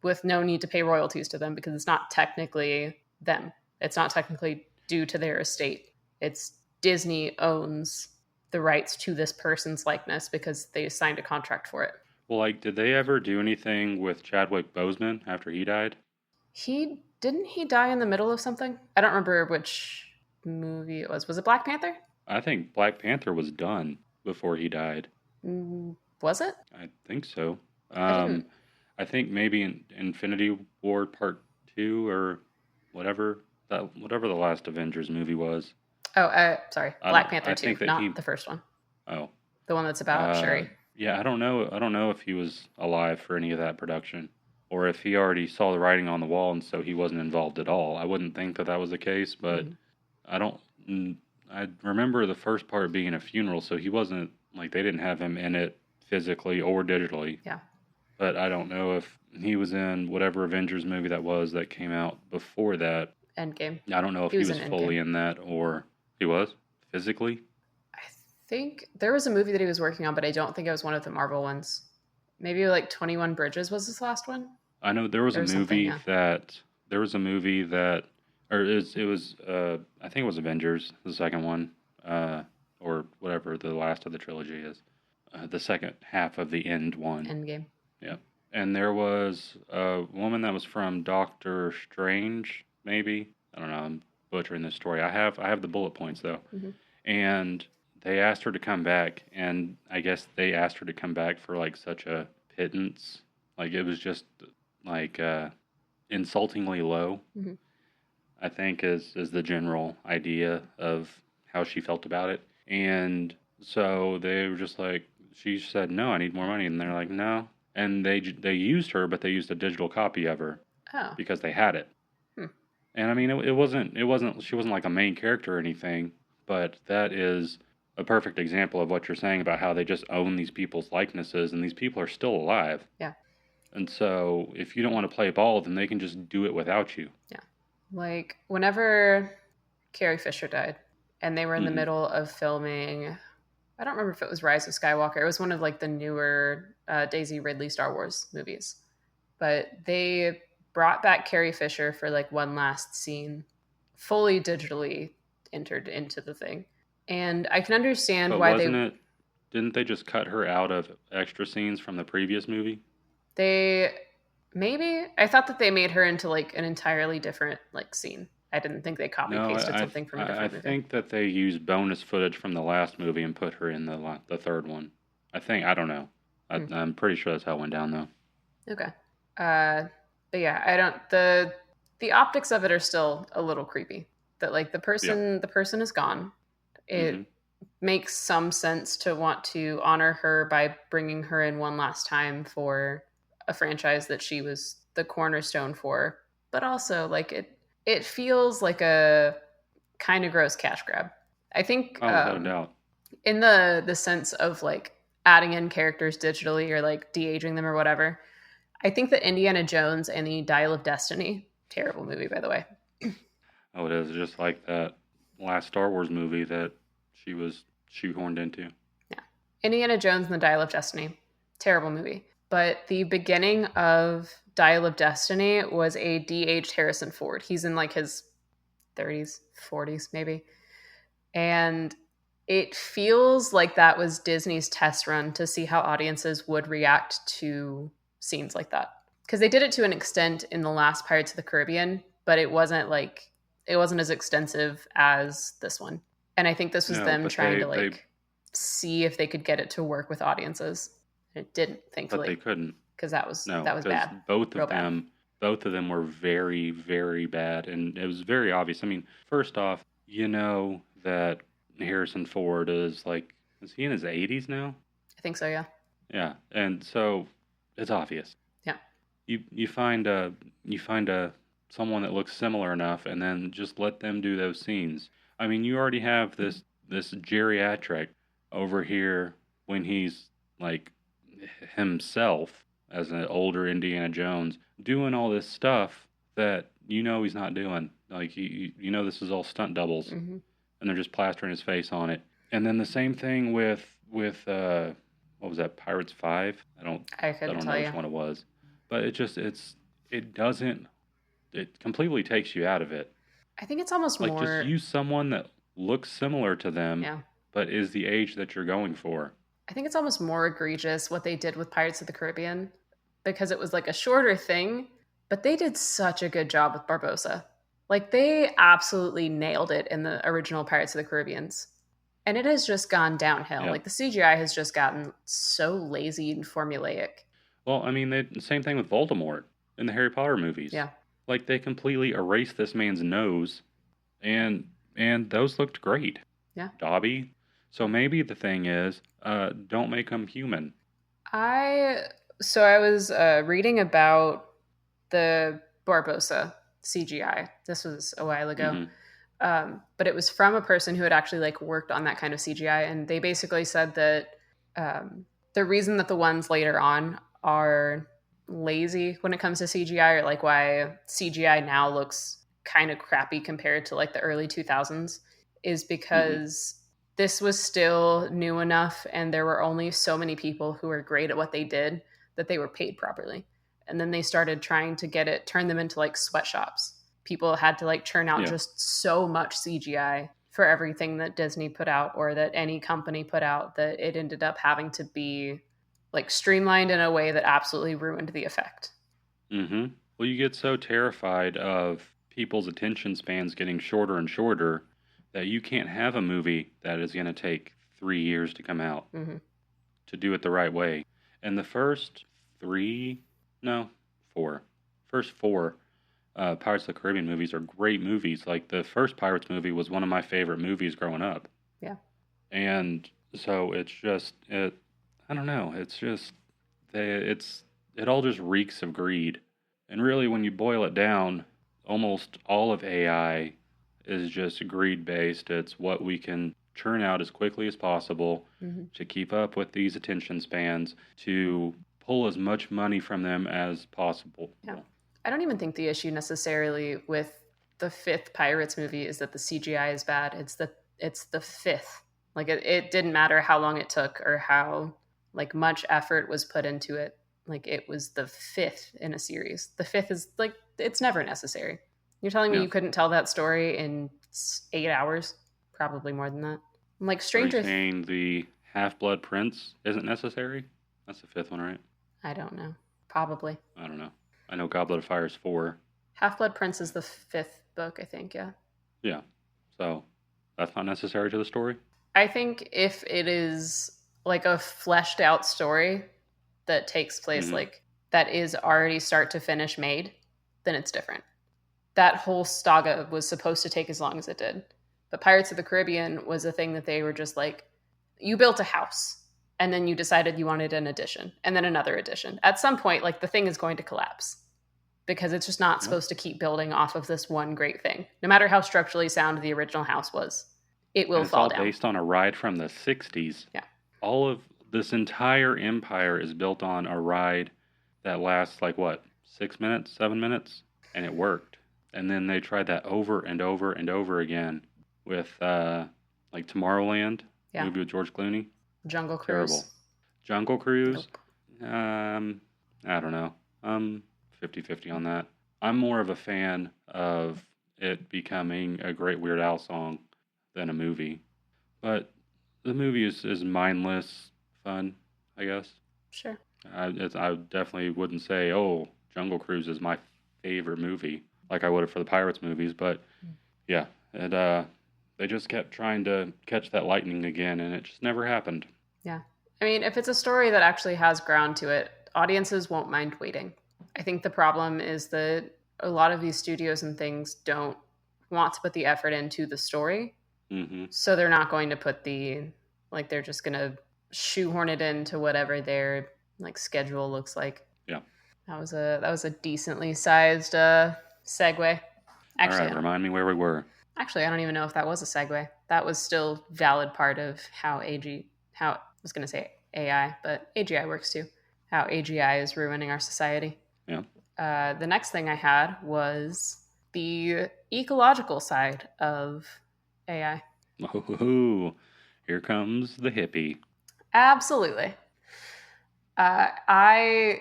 with no need to pay royalties to them, because it's not technically them. It's not technically due to their estate. It's Disney owns the rights to this person's likeness because they signed a contract for it. Well, like, did they ever do anything with Chadwick Boseman after he died? Didn't he die in the middle of something? I don't remember which movie it was. Was it Black Panther? I think Black Panther was done before he died. Was it? I think so. I think maybe in Infinity War Part 2 or whatever the last Avengers movie was. Oh, sorry. Black Panther 2, not the first one. Oh. The one that's about Shuri. Yeah, I don't know if he was alive for any of that production, or if he already saw the writing on the wall and so he wasn't involved at all. I wouldn't think that was the case, but I remember the first part being a funeral, so he wasn't, like, they didn't have him in it physically or digitally. Yeah. But I don't know if he was in whatever Avengers movie that was that came out before that. Endgame. I don't know if he was fully in that, or he was physically. I think there was a movie that he was working on, but I don't think it was one of the Marvel ones. Maybe like 21 Bridges was his last one. I know there was a movie that I think it was Avengers, the second one, or whatever the last of the trilogy is, the second half of the end one. Endgame. Yeah, and there was a woman that was from Doctor Strange, maybe. I don't know. I'm butchering this story. I have the bullet points though, and they asked her to come back, and I guess they asked her to come back for like such a pittance, like it was just like insultingly low. I think is the general idea of how she felt about it. And so they were just like, she said, no, I need more money. And they're like, no, and they used her, but they used a digital copy of her Oh. because they had it. Hmm. And I mean, it wasn't she wasn't like a main character or anything, but that is a perfect example of what you're saying about how they just own these people's likenesses, and these people are still alive. Yeah. And so if you don't want to play ball, then they can just do it without you. Yeah. Like, whenever Carrie Fisher died, and they were in the Mhm. middle of filming, I don't remember if it was Rise of Skywalker. It was one of like the newer Daisy Ridley Star Wars movies. But they brought back Carrie Fisher for like one last scene, fully digitally entered into the thing. And I can understand But why didn't they just cut her out of extra scenes from the previous movie? maybe I thought that they made her into like an entirely different like scene. I didn't think they copy No, pasted something from a different movie. I think that they used bonus footage from the last movie and put her in the third one. I don't know. I'm pretty sure that's how it went down though. Okay. But yeah, I don't the optics of it are still a little creepy. That like the person is gone. It Mhm. makes some sense to want to honor her by bringing her in one last time for a franchise that she was the cornerstone for. But also like it feels like a kind of gross cash grab. I think Oh, without a doubt. in the sense of like adding in characters digitally or like de-aging them or whatever. I think that Indiana Jones and the Dial of Destiny, terrible movie by the way. Oh, it is just like that last Star Wars movie that she was shoehorned into. Yeah. Indiana Jones and the Dial of Destiny, terrible movie. But the beginning of Dial of Destiny was a de-aged Harrison Ford. He's in like his 30s, 40s maybe. And it feels like that was Disney's test run to see how audiences would react to scenes like that. Because they did it to an extent in the last Pirates of the Caribbean, but it wasn't as extensive as this one. And I think this was No, them but trying to they see if they could get it to work with audiences. And it didn't, but thankfully, they couldn't. because that was No, bad. both Real of bad. them were very, very bad, and it was very obvious. I mean, first off, you know that Harrison Ford is he in his 80s now? I think so, yeah. Yeah, and so it's obvious. Yeah. You find someone that looks similar enough, and then just let them do those scenes. I mean, you already have this geriatric over here when he's like himself as an older Indiana Jones doing all this stuff that he's not doing. Like this is all stunt doubles, Mm-hmm. and they're just plastering his face on it. And then the same thing with what was that, Pirates 5? I I couldn't don't tell know you. which one it was, but it completely takes you out of it. I think it's almost Like, more. just use someone that looks similar to them, Yeah. but is the age that you're going for. I think it's almost more egregious what they did with Pirates of the Caribbean because it was like a shorter thing, but they did such a good job with Barbossa. Like they absolutely nailed it in the original Pirates of the Caribbeans. And it has just gone downhill. Yeah. Like the CGI has just gotten so lazy and formulaic. Well, I mean, same thing with Voldemort in the Harry Potter movies. Yeah. Like, they completely erased this man's nose, and those looked great. Yeah. Dobby. So maybe the thing is, don't make him human. I was reading about the Barbossa CGI. This was a while ago. Mhm. But it was from a person who had actually like worked on that kind of CGI, and they basically said that the reason that the ones later on are lazy when it comes to CGI, or like why CGI now looks kind of crappy compared to like the early 2000s, is because this was still new enough, and there were only so many people who were great at what they did that they were paid properly. And then they started trying to turn them into like sweatshops. People had to like churn out just so much CGI for everything that Disney put out or that any company put out that it ended up having to be like streamlined in a way that absolutely ruined the effect. Mm-hmm. Well, you get so terrified of people's attention spans getting shorter and shorter that you can't have a movie that is going to take 3 years to come out to do it the right way. And the first four Pirates of the Caribbean movies are great movies. Like, the first Pirates movie was one of my favorite movies growing up. Yeah. And so it's just, I don't know. It's just, it all just reeks of greed. And really, when you boil it down, almost all of AI is just greed based. It's what we can churn out as quickly as possible to keep up with these attention spans, to pull as much money from them as possible. Yeah. I don't even think the issue necessarily with the fifth Pirates movie is that the CGI is bad. It's the fifth. Like it didn't matter how long it took or how like much effort was put into it. Like it was the fifth in a series. The fifth is like it's never necessary. You're telling me you couldn't tell that story in 8 hours? Probably more than that. Like Stranger saying the Half-Blood Prince isn't necessary? That's the fifth one, right? I don't know. Probably. I don't know. I know Goblet of Fire is 4. Half-Blood Prince is the fifth book, I think, yeah. Yeah. So that's not necessary to the story? I think if it is like a fleshed out story that takes place like that is already start to finish made, then it's different. That whole saga was supposed to take as long as it did. But Pirates of the Caribbean was a thing that they were just like, you built a house and then you decided you wanted an addition and then another addition. At some point, like the thing is going to collapse because it's just not supposed to keep building off of this one great thing. No matter how structurally sound the original house was, it will fall down. It's all based on a ride from the 60s. Yeah. All of this entire empire is built on a ride that lasts like what, 6 minutes, 7 minutes? And it worked. And then they tried that over and over and over again with like Tomorrowland, movie with George Clooney. Jungle Cruise. Terrible. Jungle Cruise? Nope. I don't know. 50-50 on that. I'm more of a fan of it becoming a great Weird Al song than a movie. But the movie is mindless fun, I guess. Sure. I definitely wouldn't say, oh, Jungle Cruise is my favorite movie, like I would have for the Pirates movies. But yeah, they just kept trying to catch that lightning again, and it just never happened. Yeah. I mean, if it's a story that actually has ground to it, audiences won't mind waiting. I think the problem is that a lot of these studios and things don't want to put the effort into the story. So they're not going to put they're just going to shoehorn it into whatever their like schedule looks like. Yeah. That was a decently sized segue. Actually, all right, remind me where we were. Actually, I don't even know if that was a segue. That was still valid part of how I was going to say AI, but AGI works too. How AGI is ruining our society. Yeah. The next thing I had was the ecological side of AI. Oh, here comes the hippie. Absolutely. I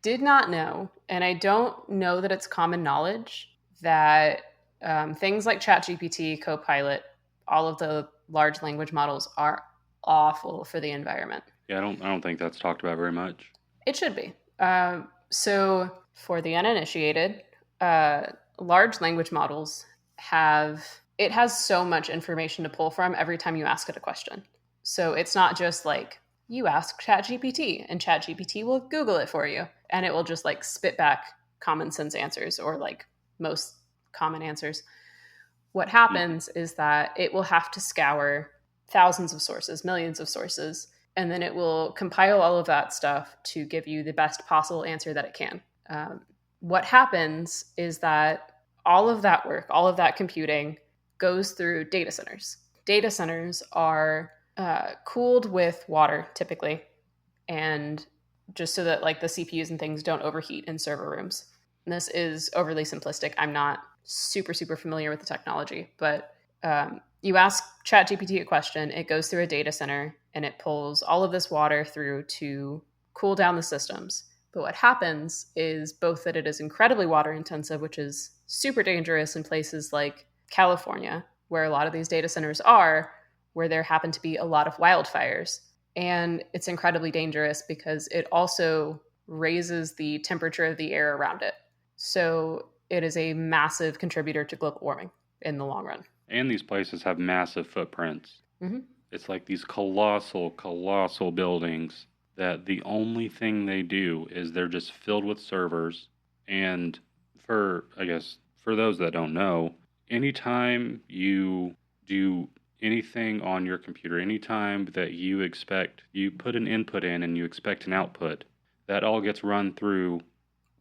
did not know, and I don't know that it's common knowledge, that things like ChatGPT, Copilot, all of the large language models are awful for the environment. Yeah, I don't think that's talked about very much. It should be. So for the uninitiated, large language models has so much information to pull from every time you ask it a question. So it's not just like you ask ChatGPT and ChatGPT will Google it for you and it will just like spit back common sense answers or like most common answers. What happens is that it will have to scour thousands of sources, millions of sources, and then it will compile all of that stuff to give you the best possible answer that it can. What happens is that all of that work, all of that computing goes through data centers. Data centers are cooled with water typically, and just so that like the CPUs and things don't overheat in server rooms. And this is overly simplistic. I'm not super familiar with the technology, but you ask ChatGPT a question, it goes through a data center and it pulls all of this water through to cool down the systems. But what happens is both that it is incredibly water intensive, which is super dangerous in places like California, where a lot of these data centers are, where there happen to be a lot of wildfires. And it's incredibly dangerous because it also raises the temperature of the air around it. So it is a massive contributor to global warming in the long run. And these places have massive footprints. It's like these colossal buildings that the only thing they do is they're just filled with servers. And for those that don't know, anytime you do anything on your computer, anytime that you put an input in and you expect an output, that all gets run through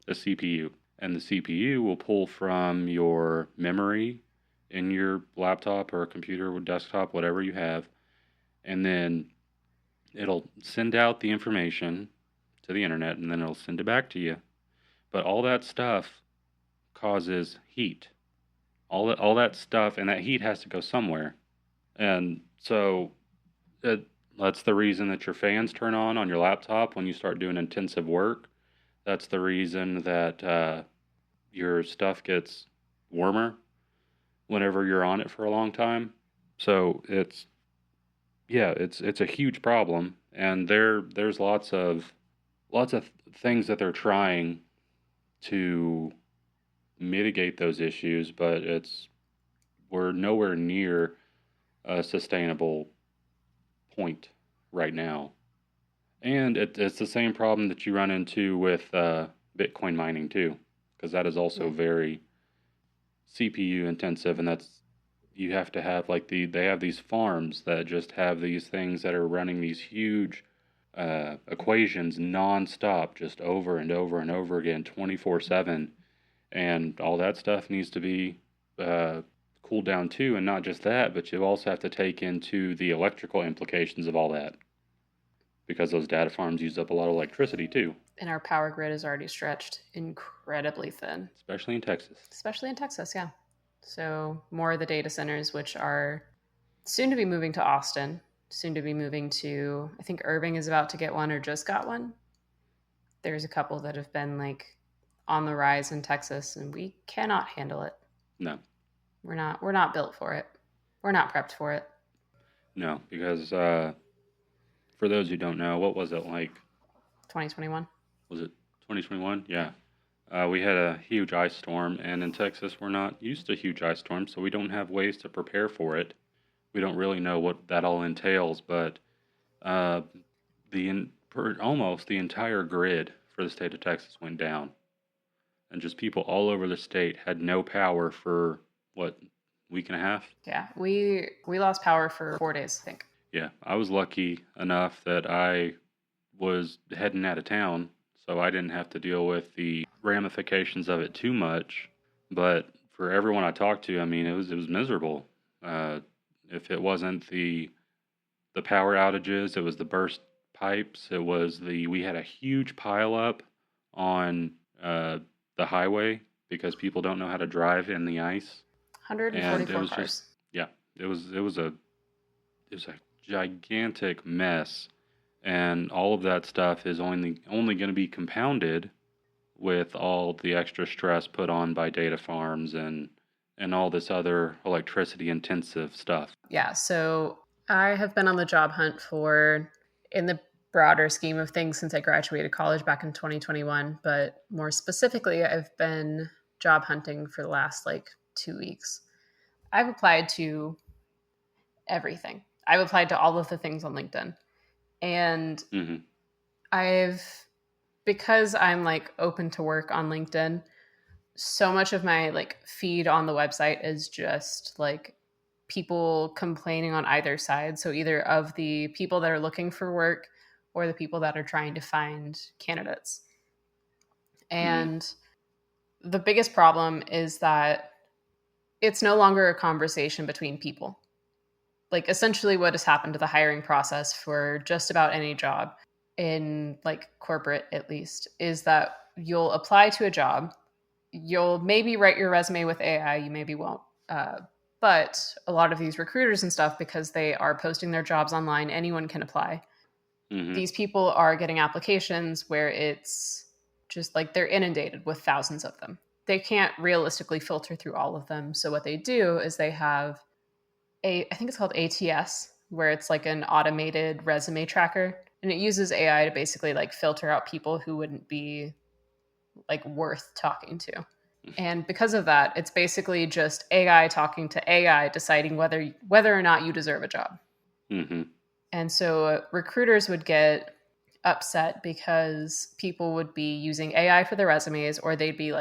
a CPU. And the CPU will pull from your memory in your laptop or computer or desktop, whatever you have, and then it'll send out the information to the internet, and then it'll send it back to you. But all that stuff causes heat. All that stuff, and that heat has to go somewhere. And so that's the reason that your fans turn on your laptop when you start doing intensive work. That's the reason that your stuff gets warmer whenever you're on it for a long time. So it's a huge problem, and there's lots of things that they're trying to mitigate those issues, but we're nowhere near a sustainable point right now. And it's the same problem that you run into with Bitcoin mining too, because that is also very CPU intensive, and you have to have they have these farms that just have these things that are running these huge equations nonstop, just over and over and over again, 24/7, and all that stuff needs to be cooled down too. And not just that, but you also have to take into the electrical implications of all that, because those data farms use up a lot of electricity too. And our power grid is already stretched incredibly thin. Especially in Texas. Especially in Texas, yeah. So more of the data centers, which are soon to be moving to Austin, soon to be moving to, I think Irving is about to get one or just got one. There's a couple that have been on the rise in Texas, and we cannot handle it. No. We're not built for it. We're not prepped for it. No, because for those who don't know, what was it like? 2021. Was it 2021? Yeah. We had a huge ice storm, and in Texas, we're not used to huge ice storms, so we don't have ways to prepare for it. We don't really know what that all entails, but almost the entire grid for the state of Texas went down, and just people all over the state had no power for week and a half? Yeah, we lost power for 4 days, I think. Yeah, I was lucky enough that I was heading out of town, so I didn't have to deal with the ramifications of it too much. But for everyone I talked to, I mean, it was miserable. If it wasn't the power outages, it was the burst pipes. We had a huge pile up on the highway because people don't know how to drive in the ice. 144 cars. It was a gigantic mess, and all of that stuff is only going to be compounded with all the extra stress put on by data farms and all this other electricity intensive stuff. Yeah, so I have been on the job hunt in the broader scheme of things, since I graduated college back in 2021, but more specifically, I've been job hunting for the last 2 weeks. I've applied to everything. I've applied to all of the things on LinkedIn. And because I'm open to work on LinkedIn, so much of my feed on the website is just people complaining on either side. So either of the people that are looking for work or the people that are trying to find candidates. And the biggest problem is that it's no longer a conversation between people. Essentially what has happened to the hiring process for just about any job, in corporate at least, is that you'll apply to a job, you'll maybe write your resume with AI, you maybe won't. But a lot of these recruiters and stuff, because they are posting their jobs online, anyone can apply. These people are getting applications where it's just they're inundated with thousands of them. They can't realistically filter through all of them. So what they do is they have I think it's called ATS, where it's an automated resume tracker. And it uses AI to basically filter out people who wouldn't be worth talking to. And because of that, it's basically just AI talking to AI, deciding whether or not you deserve a job. And so recruiters would get upset because people would be using AI for their resumes, or they'd be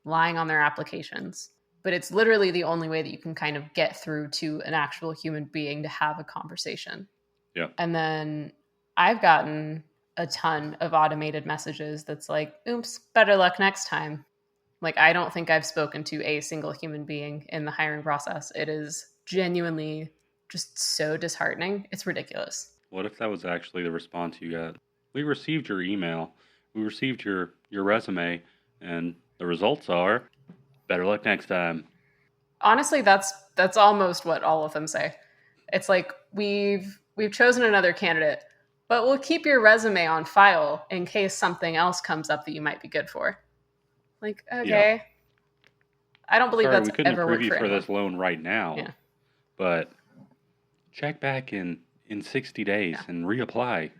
lying on their applications. But it's literally the only way that you can kind of get through to an actual human being to have a conversation. Yeah. And then I've gotten a ton of automated messages that's like, oops, better luck next time. Like, I don't think I've spoken to a single human being in the hiring process. It is genuinely just so disheartening. It's ridiculous. What if that was actually the response you got? We received your email, we received your resume, and the results are better luck next time. Honestly, that's almost what all of them say. It's like, we've chosen another candidate, but we'll keep your resume on file in case something else comes up that you might be good for. Like, okay. Yeah. I don't believe Sorry, that's we couldn't ever approve worked you for for anyone. this loan right now. Yeah. But check back in 60 days and reapply.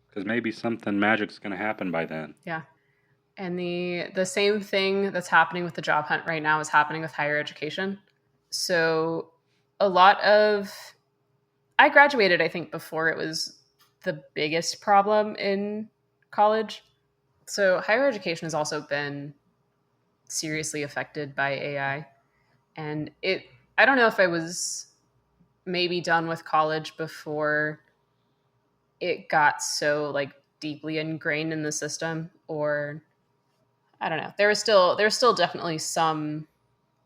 Because maybe something magic's going to happen by then. Yeah. And the same thing that's happening with the job hunt right now is happening with higher education. So I graduated, I think, before it was the biggest problem in college. So higher education has also been seriously affected by AI. And I don't know if I was maybe done with college before it got so like deeply ingrained in the system, or I don't know. There was still definitely some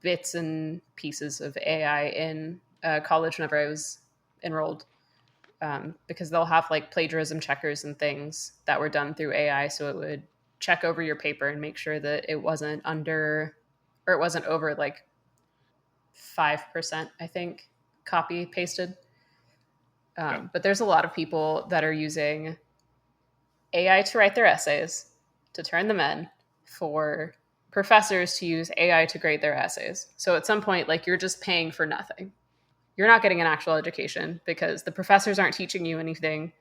bits and pieces of AI in college whenever I was enrolled, because they'll have like plagiarism checkers and things that were done through AI, so it would check over your paper and make sure that it wasn't under or it wasn't over like 5%, I think, copy pasted. But there's a lot of people that are using AI to write their essays, to turn them in, for professors to use AI to grade their essays. So at some point, like, you're just paying for nothing. You're not getting an actual education because the professors aren't teaching you anything.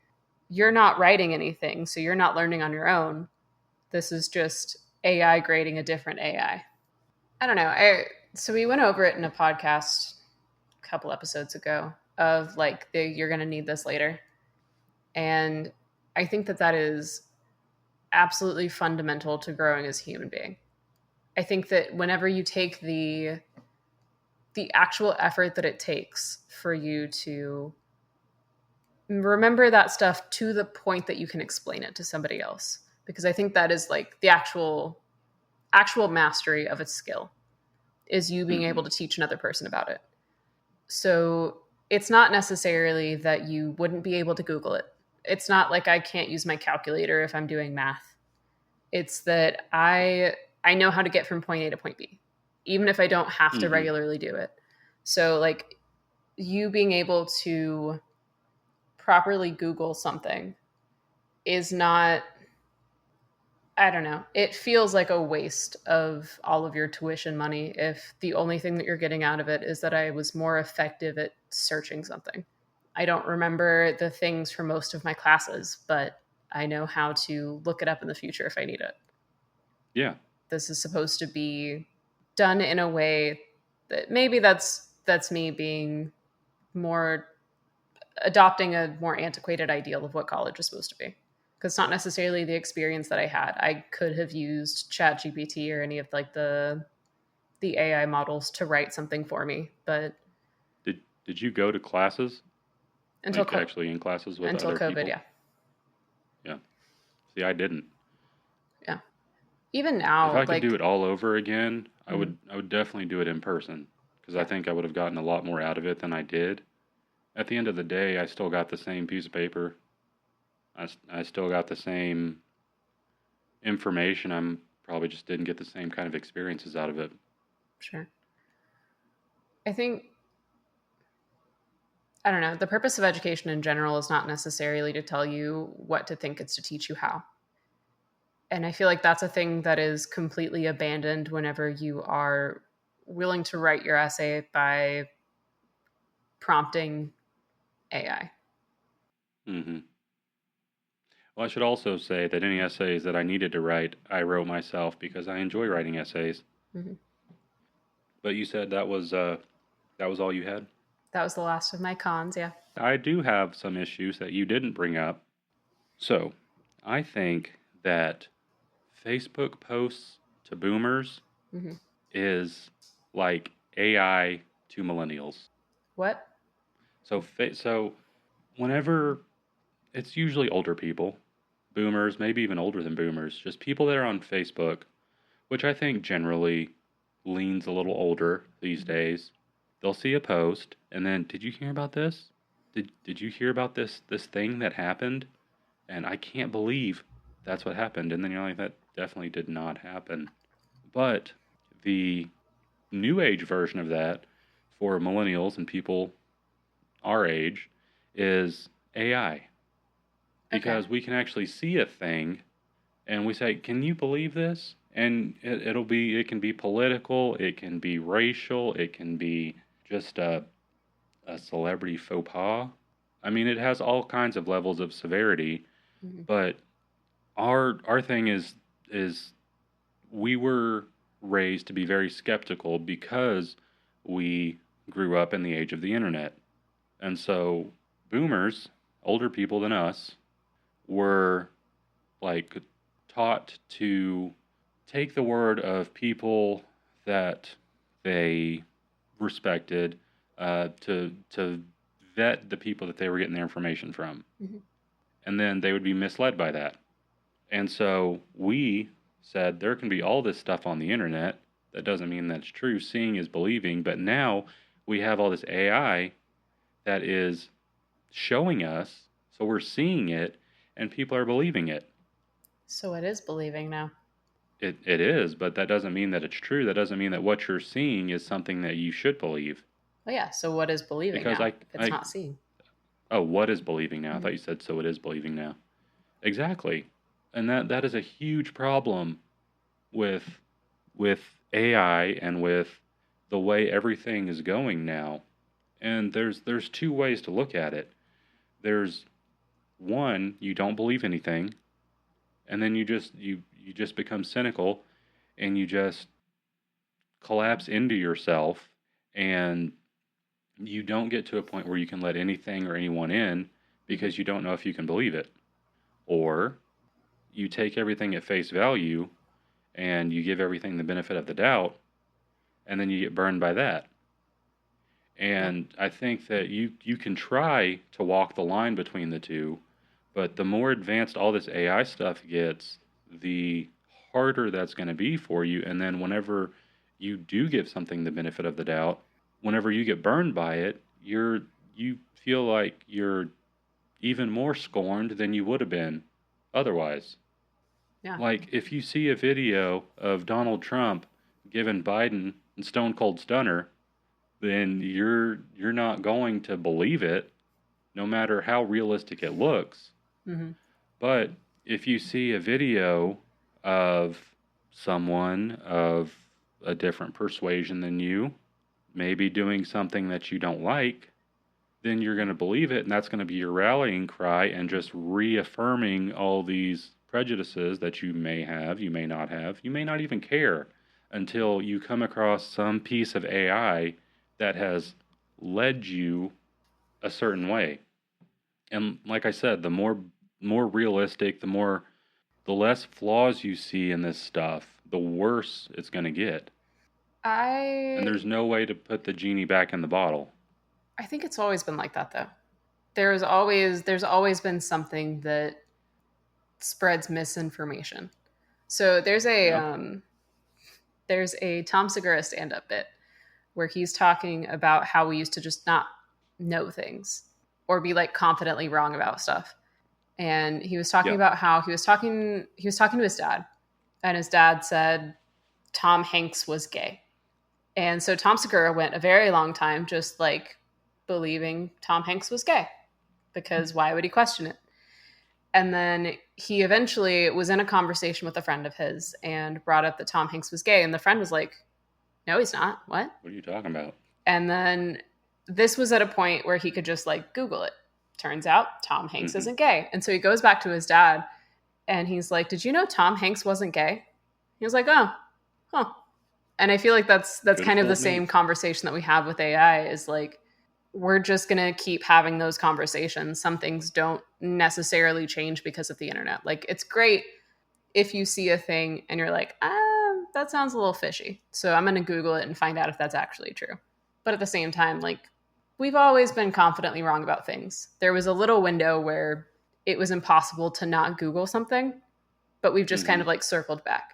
You're not writing anything, so you're not learning on your own. This is just AI grading a different AI. I don't know. So we went over it in a podcast a couple episodes ago of like, you're going to need this later. And I think that is absolutely fundamental to growing as a human being. I think that whenever you take the actual effort that it takes for you to remember that stuff to the point that you can explain it to somebody else, because I think that is like the actual mastery of a skill, is you being able to teach another person about it. So it's not necessarily that you wouldn't be able to Google it. It's not like I can't use my calculator if I'm doing math. It's that I know how to get from point A to point B, even if I don't have to regularly do it. So like, you being able to properly Google something is not, I don't know, it feels like a waste of all of your tuition money if the only thing that you're getting out of it is that I was more effective at searching something. I don't remember the things for most of my classes, but I know how to look it up in the future if I need it. Yeah. This is supposed to be done in a way that maybe that's me being more, adopting a more antiquated ideal of what college is supposed to be. Because it's not necessarily the experience that I had. I could have used ChatGPT or any of like the AI models to write something for me, but did you go to classes? Until like actually in classes with other COVID, people? Yeah. See, I didn't. Yeah. Even now, if I could do it all over again, I would definitely do it in person, because I think I would have gotten a lot more out of it than I did. At the end of the day, I still got the same piece of paper. I still got the same information. I'm probably just didn't get the same kind of experiences out of it. Sure. I think, I don't know, the purpose of education in general is not necessarily to tell you what to think, it's to teach you how. And I feel like that's a thing that is completely abandoned whenever you are willing to write your essay by prompting AI. Well, I should also say that any essays that I needed to write, I wrote myself because I enjoy writing essays. But you said that was all you had? That was the last of my cons, yeah. I do have some issues that you didn't bring up. So, I think that Facebook posts to boomers is like AI to millennials. What? So whenever, it's usually older people, boomers, maybe even older than boomers, just people that are on Facebook, which I think generally leans a little older these days. They'll see a post and then, did you hear about this? Did you hear about this thing that happened? And I can't believe that's what happened. And then you're like, that definitely did not happen. But the new age version of that for millennials and people our age is AI. Because we can actually see a thing and we say, can you believe this? And it can be political, it can be racial, it can be just a celebrity faux pas. I mean, it has all kinds of levels of severity, but our thing is we were raised to be very skeptical because we grew up in the age of the internet. And so boomers, older people than us, were like taught to take the word of people that they respected, to vet the people that they were getting their information from. And then they would be misled by that. And so we said there can be all this stuff on the internet. That doesn't mean that's true. Seeing is believing. But now we have all this AI that is showing us. So we're seeing it and people are believing it. So it is believing now. It is, but that doesn't mean that it's true. That doesn't mean that what you're seeing is something that you should believe. Oh yeah, so what is believing Because now? If it's not seeing. Oh, what is believing now? I thought you said so it is believing now. Exactly. And that is a huge problem with AI and with the way everything is going now. And there's two ways to look at it. There's one, you don't believe anything, and then you just become cynical and you just collapse into yourself, and you don't get to a point where you can let anything or anyone in because you don't know if you can believe it. Or you take everything at face value and you give everything the benefit of the doubt, and then you get burned by that. And I think that you can try to walk the line between the two, but the more advanced all this AI stuff gets, the harder that's going to be for you. And then whenever you do give something the benefit of the doubt, whenever you get burned by it, you feel like you're even more scorned than you would have been otherwise. Yeah. Like if you see a video of Donald Trump giving Biden a stone cold stunner, then you're not going to believe it, no matter how realistic it looks. But if you see a video of someone of a different persuasion than you, maybe doing something that you don't like, then you're going to believe it, and that's going to be your rallying cry and just reaffirming all these prejudices that you may have, you may not have, you may not even care until you come across some piece of AI that has led you a certain way. And like I said, the more realistic, the less flaws you see in this stuff, the worse it's going to get. And there's no way to put the genie back in the bottle. I think it's always been like that, though. There's always been something that spreads misinformation. So there's a Tom Segura stand-up bit where he's talking about how we used to just not know things or be like confidently wrong about stuff. And he was talking about how he was talking to his dad, and his dad said Tom Hanks was gay. And so Tom Segura went a very long time just like believing Tom Hanks was gay, because why would he question it? And then he eventually was in a conversation with a friend of his and brought up that Tom Hanks was gay. And the friend was like, no, he's not. What? What are you talking about? And then this was at a point where he could just like Google it. Turns out Tom Hanks isn't gay. And so he goes back to his dad and he's like, did you know Tom Hanks wasn't gay? He was like, oh, huh. And I feel like that's kind of the same conversation that we have with AI is like, we're just going to keep having those conversations. Some things don't necessarily change because of the internet. Like, it's great if you see a thing and you're like, that sounds a little fishy. So I'm going to Google it and find out if that's actually true. But at the same time, like, we've always been confidently wrong about things. There was a little window where it was impossible to not Google something, but we've just kind of like circled back.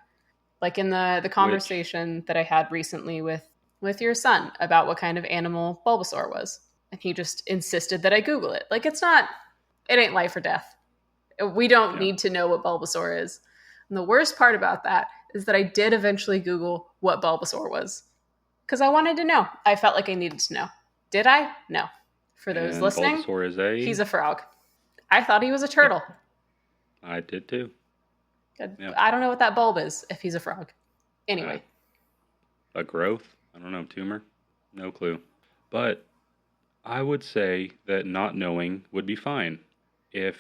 Like in the conversation that I had recently with your son about what kind of animal Bulbasaur was. And he just insisted that I Google it. Like it ain't life or death. We don't need to know what Bulbasaur is. And the worst part about that is that I did eventually Google what Bulbasaur was. Because I wanted to know. I felt like I needed to know. Did I? No. For those And listening, Bulbasaur is he's a frog. I thought he was a turtle. I did too. I don't know what that bulb is if he's a frog. Anyway. A growth? I don't know. Tumor? No clue. But I would say that not knowing would be fine if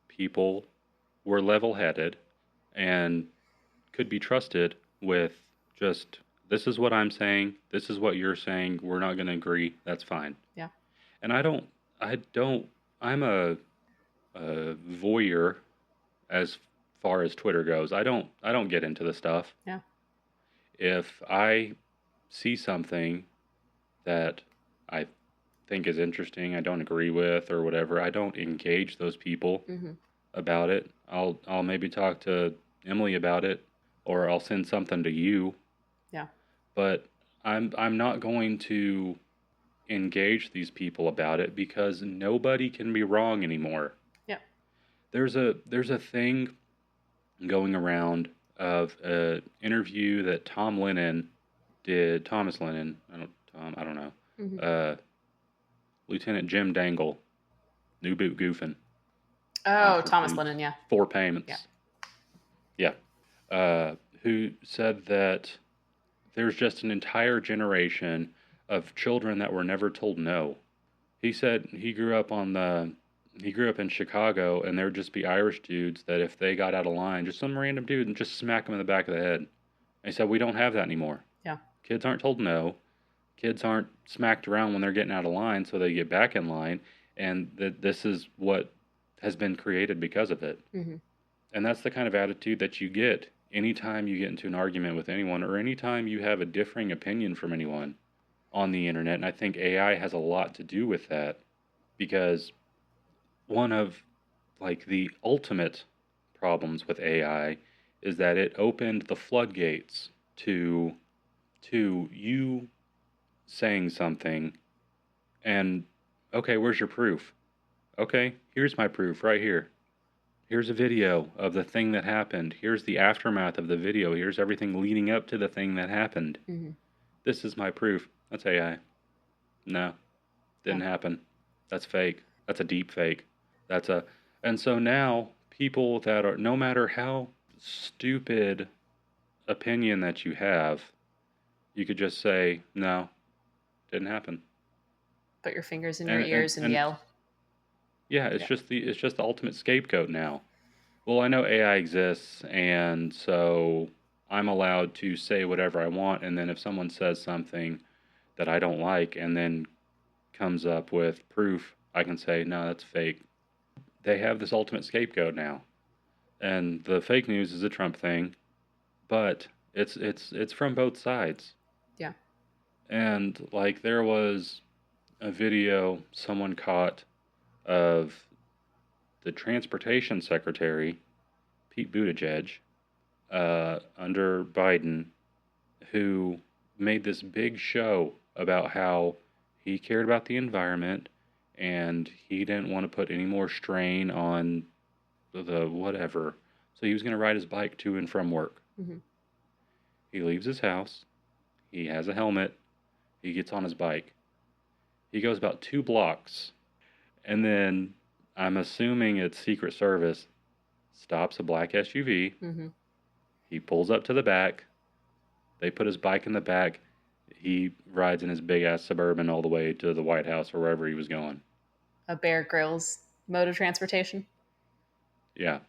people were level-headed and could be trusted with just, this is what I'm saying, this is what you're saying, we're not going to agree, that's fine. Yeah. And I'm a voyeur as far as Twitter goes. I don't get into the stuff. Yeah. If I see something that I think is interesting, I don't agree with or whatever, I don't engage those people about it. I'll maybe talk to Emily about it, or I'll send something to you. Yeah. But I'm not going to engage these people about it because nobody can be wrong anymore. Yeah. There's a thing going around of an interview that Thomas Lennon, I don't know. Lieutenant Jim Dangle, New Boot Goofin. Oh, Thomas Lennon, yeah. 4 Payments. Yeah. Who said that there's just an entire generation of children that were never told no. He said he grew up in Chicago, and there would just be Irish dudes that if they got out of line, just some random dude, and just smack them in the back of the head. And he said, we don't have that anymore. Yeah. Kids aren't told no. Kids aren't smacked around when they're getting out of line, so they get back in line, and this is what has been created because of it. And that's the kind of attitude that you get anytime you get into an argument with anyone, or anytime you have a differing opinion from anyone on the internet. And I think AI has a lot to do with that, because one of like the ultimate problems with AI is that it opened the floodgates to you saying something and, okay, where's your proof? Okay, here's my proof right here. Here's a video of the thing that happened. Here's the aftermath of the video. Here's everything leading up to the thing that happened. This is my proof. That's AI. No, didn't happen. That's fake. That's a deep fake. And so now people that are, no matter how stupid opinion that you have, you could just say, no, didn't happen. Put your fingers in your ears and yell. Yeah, it's just the ultimate scapegoat now. Well, I know AI exists, and so I'm allowed to say whatever I want, and then if someone says something that I don't like and then comes up with proof, I can say, no, that's fake. They have this ultimate scapegoat now. And the fake news is a Trump thing, but it's from both sides. Yeah. And like there was a video someone caught of the transportation secretary, Pete Buttigieg, under Biden, who made this big show about how he cared about the environment and he didn't want to put any more strain on the whatever. So he was going to ride his bike to and from work. He leaves his house. He has a helmet. He gets on his bike. He goes about 2 blocks. And then, I'm assuming it's Secret Service, stops a black SUV. He pulls up to the back. They put his bike in the back. He rides in his big-ass Suburban all the way to the White House or wherever he was going. A Bear Grylls mode of transportation. Yeah.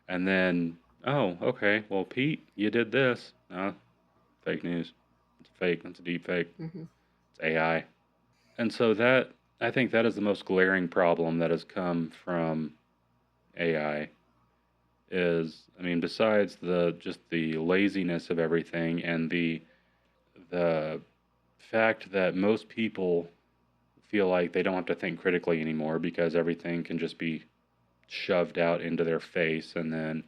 And then, oh, okay, well, Pete, you did this. Fake news. It's fake. It's a deep fake. It's AI. And so I think that is the most glaring problem that has come from AI is, I mean, besides just the laziness of everything and the fact that most people feel like they don't have to think critically anymore because everything can just be shoved out into their face, and then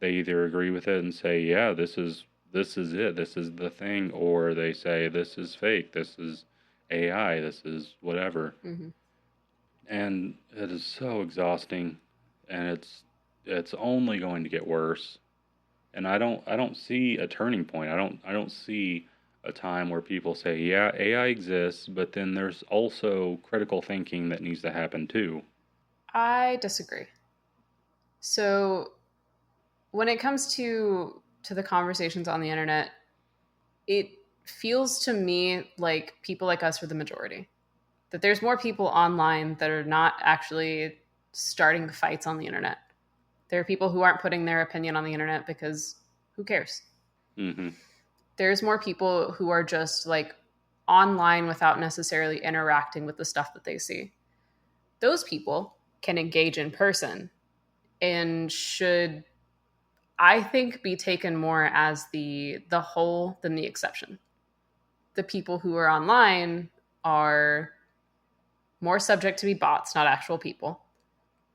they either agree with it and say, yeah, this is it, this is the thing, or they say this is fake, this is AI, this is whatever. Mm-hmm. And it is so exhausting, and it's only going to get worse. And I don't see a turning point. I don't see a time where people say, yeah, AI exists, but then there's also critical thinking that needs to happen too. I disagree. So when it comes to the conversations on the internet, it feels to me like people like us are the majority. That there's more people online that are not actually starting fights on the internet. There are people who aren't putting their opinion on the internet because who cares? Mm-hmm. There's more people who are just like online without necessarily interacting with the stuff that they see. Those people can engage in person and should, I think, be taken more as the whole than the exception. The people who are online are more subject to be bots, not actual people.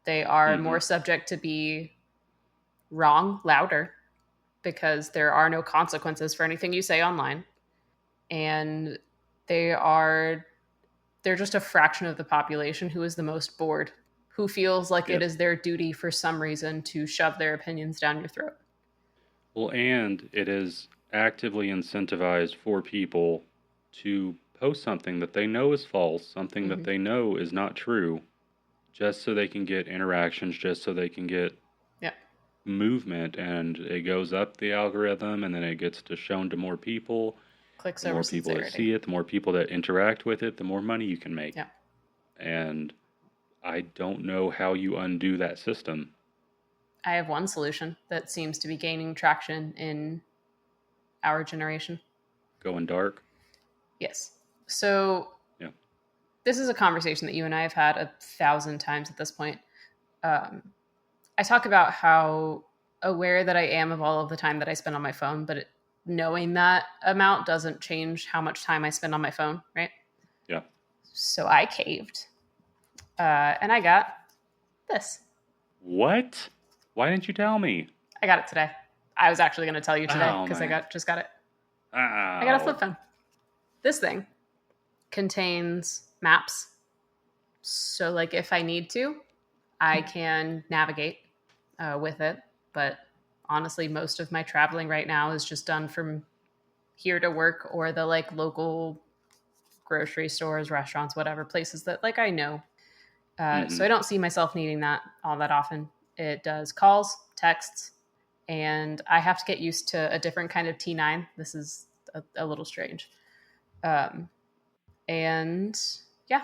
They are Mm-hmm. more subject to be wrong louder because there are no consequences for anything you say online. And they're just a fraction of the population who is the most bored, who feels like it Yes. is their duty for some reason to shove their opinions down your throat. Well, and it is actively incentivized for people to post something that they know is false, something that Mhm. they know is not true, just so they can get interactions, just so they can get Yeah. movement, and it goes up the algorithm, and then it gets shown to more people. Clicks The over more people that sincerity. see it, the more people that interact with it, the more money you can make. Yeah. And I don't know how you undo that system. I have one solution that seems to be gaining traction in our generation. Going dark. Yes. So Yeah. this is a conversation that you and I have had 1,000 times at this point. I talk about how aware that I am of all of the time that I spend on my phone, but knowing that amount doesn't change how much time I spend on my phone, right? Yeah. So I caved, and I got this. What? Why didn't you tell me? I got it today. I was actually going to tell you today Oh, because I man. just got it. Oh. I got a flip phone. This thing contains maps. So, like, if I need to, I can navigate with it. But honestly, most of my traveling right now is just done from here to work or the like local grocery stores, restaurants, whatever places that like I know. So I don't see myself needing that all that often. It does calls, texts, and I have to get used to a different kind of T9. This is a little strange. And yeah,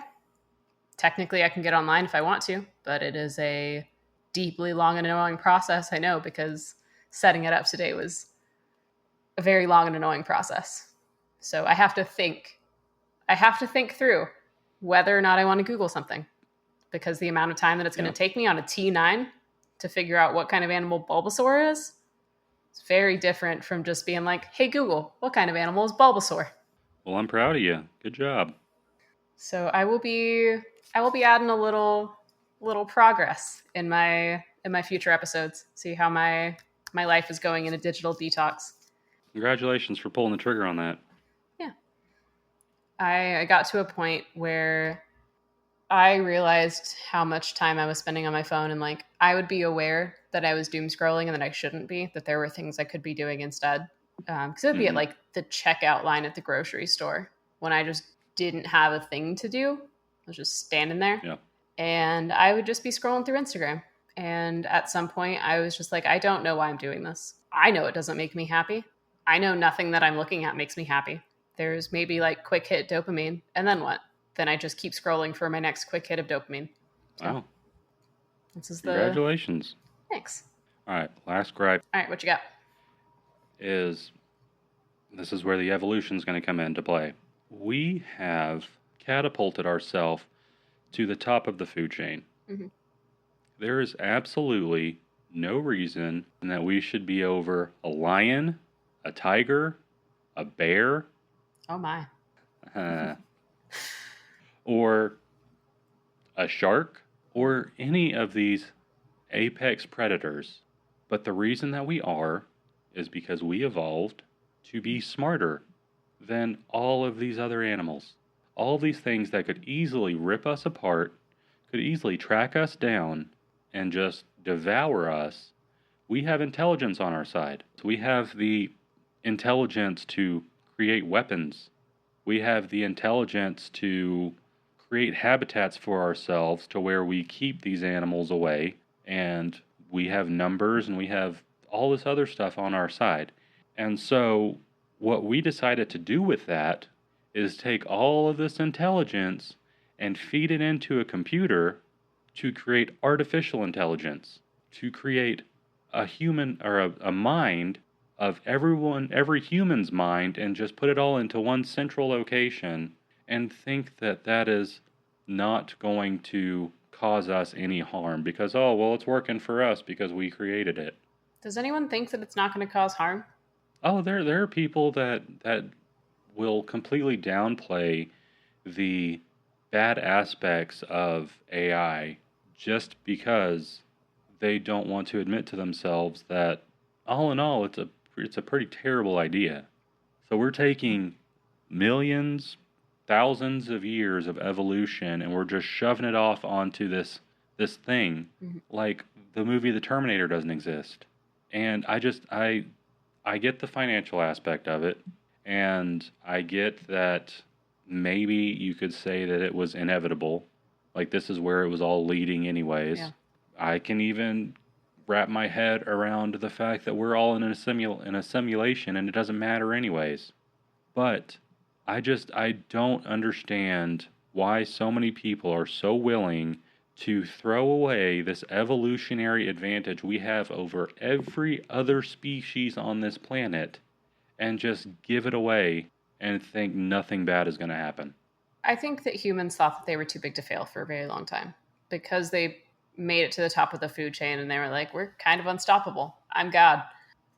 technically I can get online if I want to, but it is a deeply long and annoying process. I know because setting it up today was a very long and annoying process. So I have to think through whether or not I want to Google something because the amount of time that it's going to take me on a T9 to figure out what kind of animal Bulbasaur is very different from just being like, hey, Google, what kind of animal is Bulbasaur? Well, I'm proud of you. Good job. So I will be adding a little progress in my future episodes. See how my life is going in a digital detox. Congratulations for pulling the trigger on that. Yeah. I got to a point where I realized how much time I was spending on my phone, and like I would be aware that I was doom scrolling and that I shouldn't be, that there were things I could be doing instead. Because it would be at like the checkout line at the grocery store when I just didn't have a thing to do. I was just standing there. Yeah. And I would just be scrolling through Instagram. And at some point, I was just like, I don't know why I'm doing this. I know it doesn't make me happy. I know nothing that I'm looking at makes me happy. There's maybe like quick hit dopamine. And then what? Then I just keep scrolling for my next quick hit of dopamine. So, wow. this is Congratulations. Thanks. All right. Last gripe All right, what you got? is this is where the evolution is going to come into play. We have catapulted ourselves to the top of the food chain. Mhm. There is absolutely no reason that we should be over a lion, a tiger, a bear, Oh my. or a shark, or any of these apex predators. But the reason that we are is because we evolved to be smarter than all of these other animals. All these things that could easily rip us apart, could easily track us down, and just devour us. We have intelligence on our side. So we have the intelligence to create weapons. We have the intelligence to create habitats for ourselves to where we keep these animals away, and we have numbers and we have all this other stuff on our side. And so what we decided to do with that is take all of this intelligence and feed it into a computer to create artificial intelligence, to create a human or a mind of every human's mind, and just put it all into one central location and think that that is not going to cause us any harm because, oh, well, it's working for us because we created it. Does anyone think that it's not going to cause harm? Oh, there are people that will completely downplay the bad aspects of AI just because they don't want to admit to themselves that all in all it's a pretty terrible idea. So we're taking millions, thousands of years of evolution and we're just shoving it off onto this thing. Like the movie The Terminator doesn't exist. And I get the financial aspect of it, and I get that maybe you could say that it was inevitable. Like this is where it was all leading anyways. Yeah. I can even wrap my head around the fact that we're all in a simulation and it doesn't matter anyways. But I don't understand why so many people are so willing to throw away this evolutionary advantage we have over every other species on this planet and just give it away and think nothing bad is going to happen. I think that humans thought that they were too big to fail for a very long time because they made it to the top of the food chain and they were like, we're kind of unstoppable. I'm God.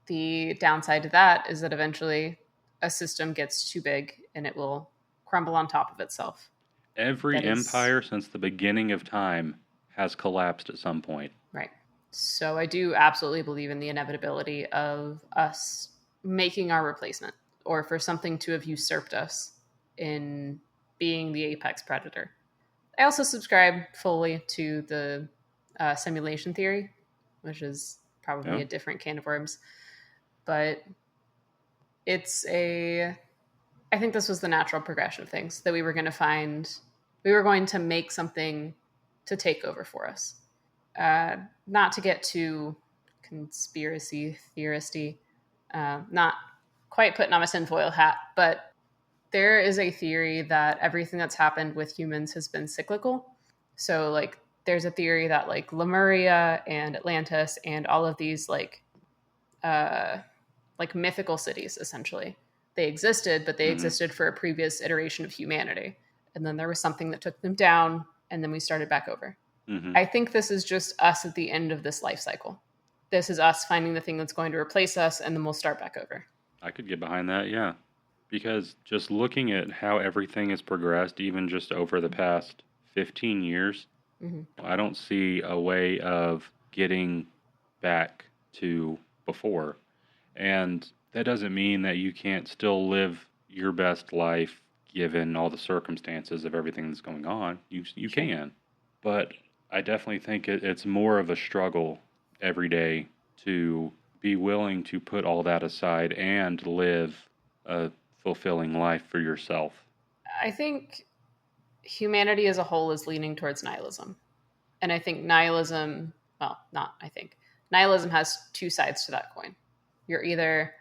The downside to that is that eventually a system gets too big and it will crumble on top of itself. Every empire since the beginning of time has collapsed at some point. Right. So I do absolutely believe in the inevitability of us making our replacement or for something to have usurped us in being the apex predator. I also subscribe fully to the simulation theory, which is probably a different can of worms. But I think this was the natural progression of things, that we were going to make something to take over for us. Not to get too conspiracy theoristy, not quite putting on my tinfoil hat, but there is a theory that everything that's happened with humans has been cyclical. So like there's a theory that like Lemuria and Atlantis and all of these like mythical cities, essentially, they existed, but they existed for a previous iteration of humanity. And then there was something that took them down, and then we started back over. I think this is just us at the end of this life cycle. This is us finding the thing that's going to replace us, and then we'll start back over. I could get behind that, yeah. Because just looking at how everything has progressed, even just over the past 15 years, I don't see a way of getting back to before. And that doesn't mean that you can't still live your best life given all the circumstances of everything that's going on. You can. But I definitely think it's more of a struggle every day to be willing to put all that aside and live a fulfilling life for yourself. I think humanity as a whole is leaning towards nihilism. And I think nihilism has two sides to that coin. You're either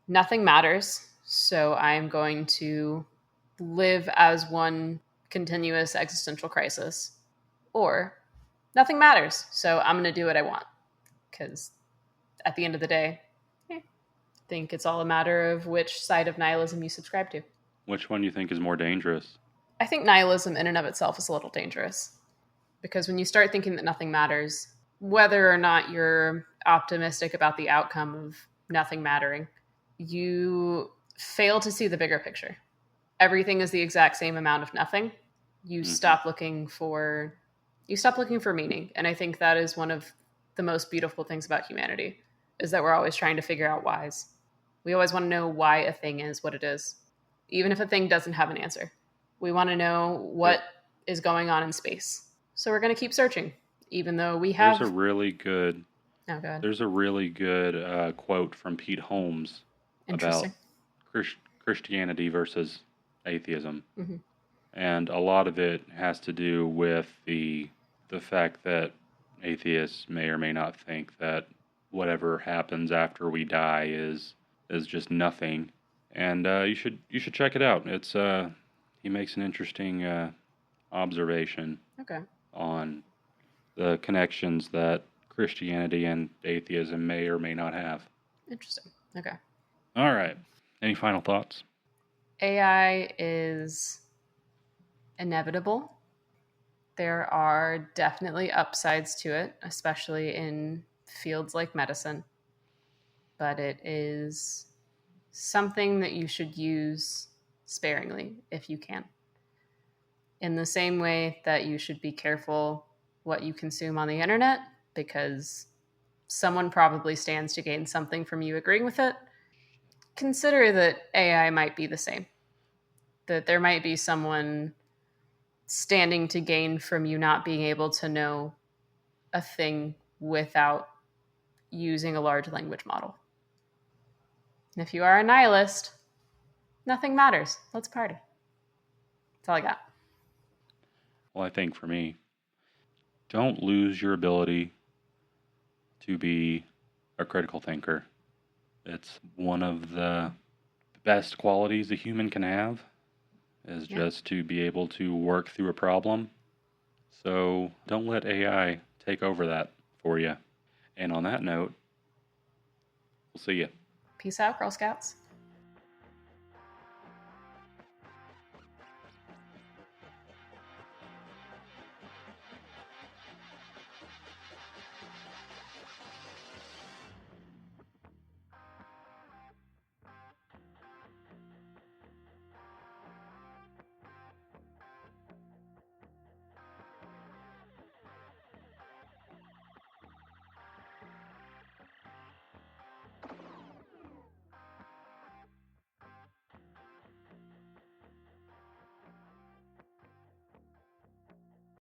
nothing matters, so I'm going to live as one continuous existential crisis, or nothing matters, so I'm going to do what I want. Because at the end of the day, I think it's all a matter of which side of nihilism you subscribe to. Which one do you think is more dangerous? I think nihilism in and of itself is a little dangerous. Because when you start thinking that nothing matters, whether or not you're optimistic about the outcome of nothing mattering, you fail to see the bigger picture. Everything is the exact same amount of nothing. You stop looking for meaning. And I think that is one of the most beautiful things about humanity, is that we're always trying to figure out whys. We always want to know why a thing is what it is, even if a thing doesn't have an answer. We want to know what is going on in space. So we're going to keep searching, even though we have... There's a really good Oh, God. There's a really good quote from Pete Holmes about Christianity versus atheism. Mm-hmm. And a lot of it has to do with the fact that atheists may or may not think that whatever happens after we die is just nothing. And you should check it out. It's he makes an interesting observation on the connections that Christianity and atheism may or may not have. Interesting. Okay. All right. Any final thoughts? AI is inevitable. There are definitely upsides to it, especially in fields like medicine. But it is something that you should use sparingly if you can. In the same way that you should be careful what you consume on the internet, because someone probably stands to gain something from you agreeing with it, consider that AI might be the same. That there might be someone standing to gain from you not being able to know a thing without using a large language model. And if you are a nihilist, nothing matters. Let's party. That's all I got. Well, I think for me, don't lose your ability to be a critical thinker. It's one of the best qualities a human can have, is just to be able to work through a problem. So don't let AI take over that for you. And on that note, we'll see you. Peace out, Girl Scouts.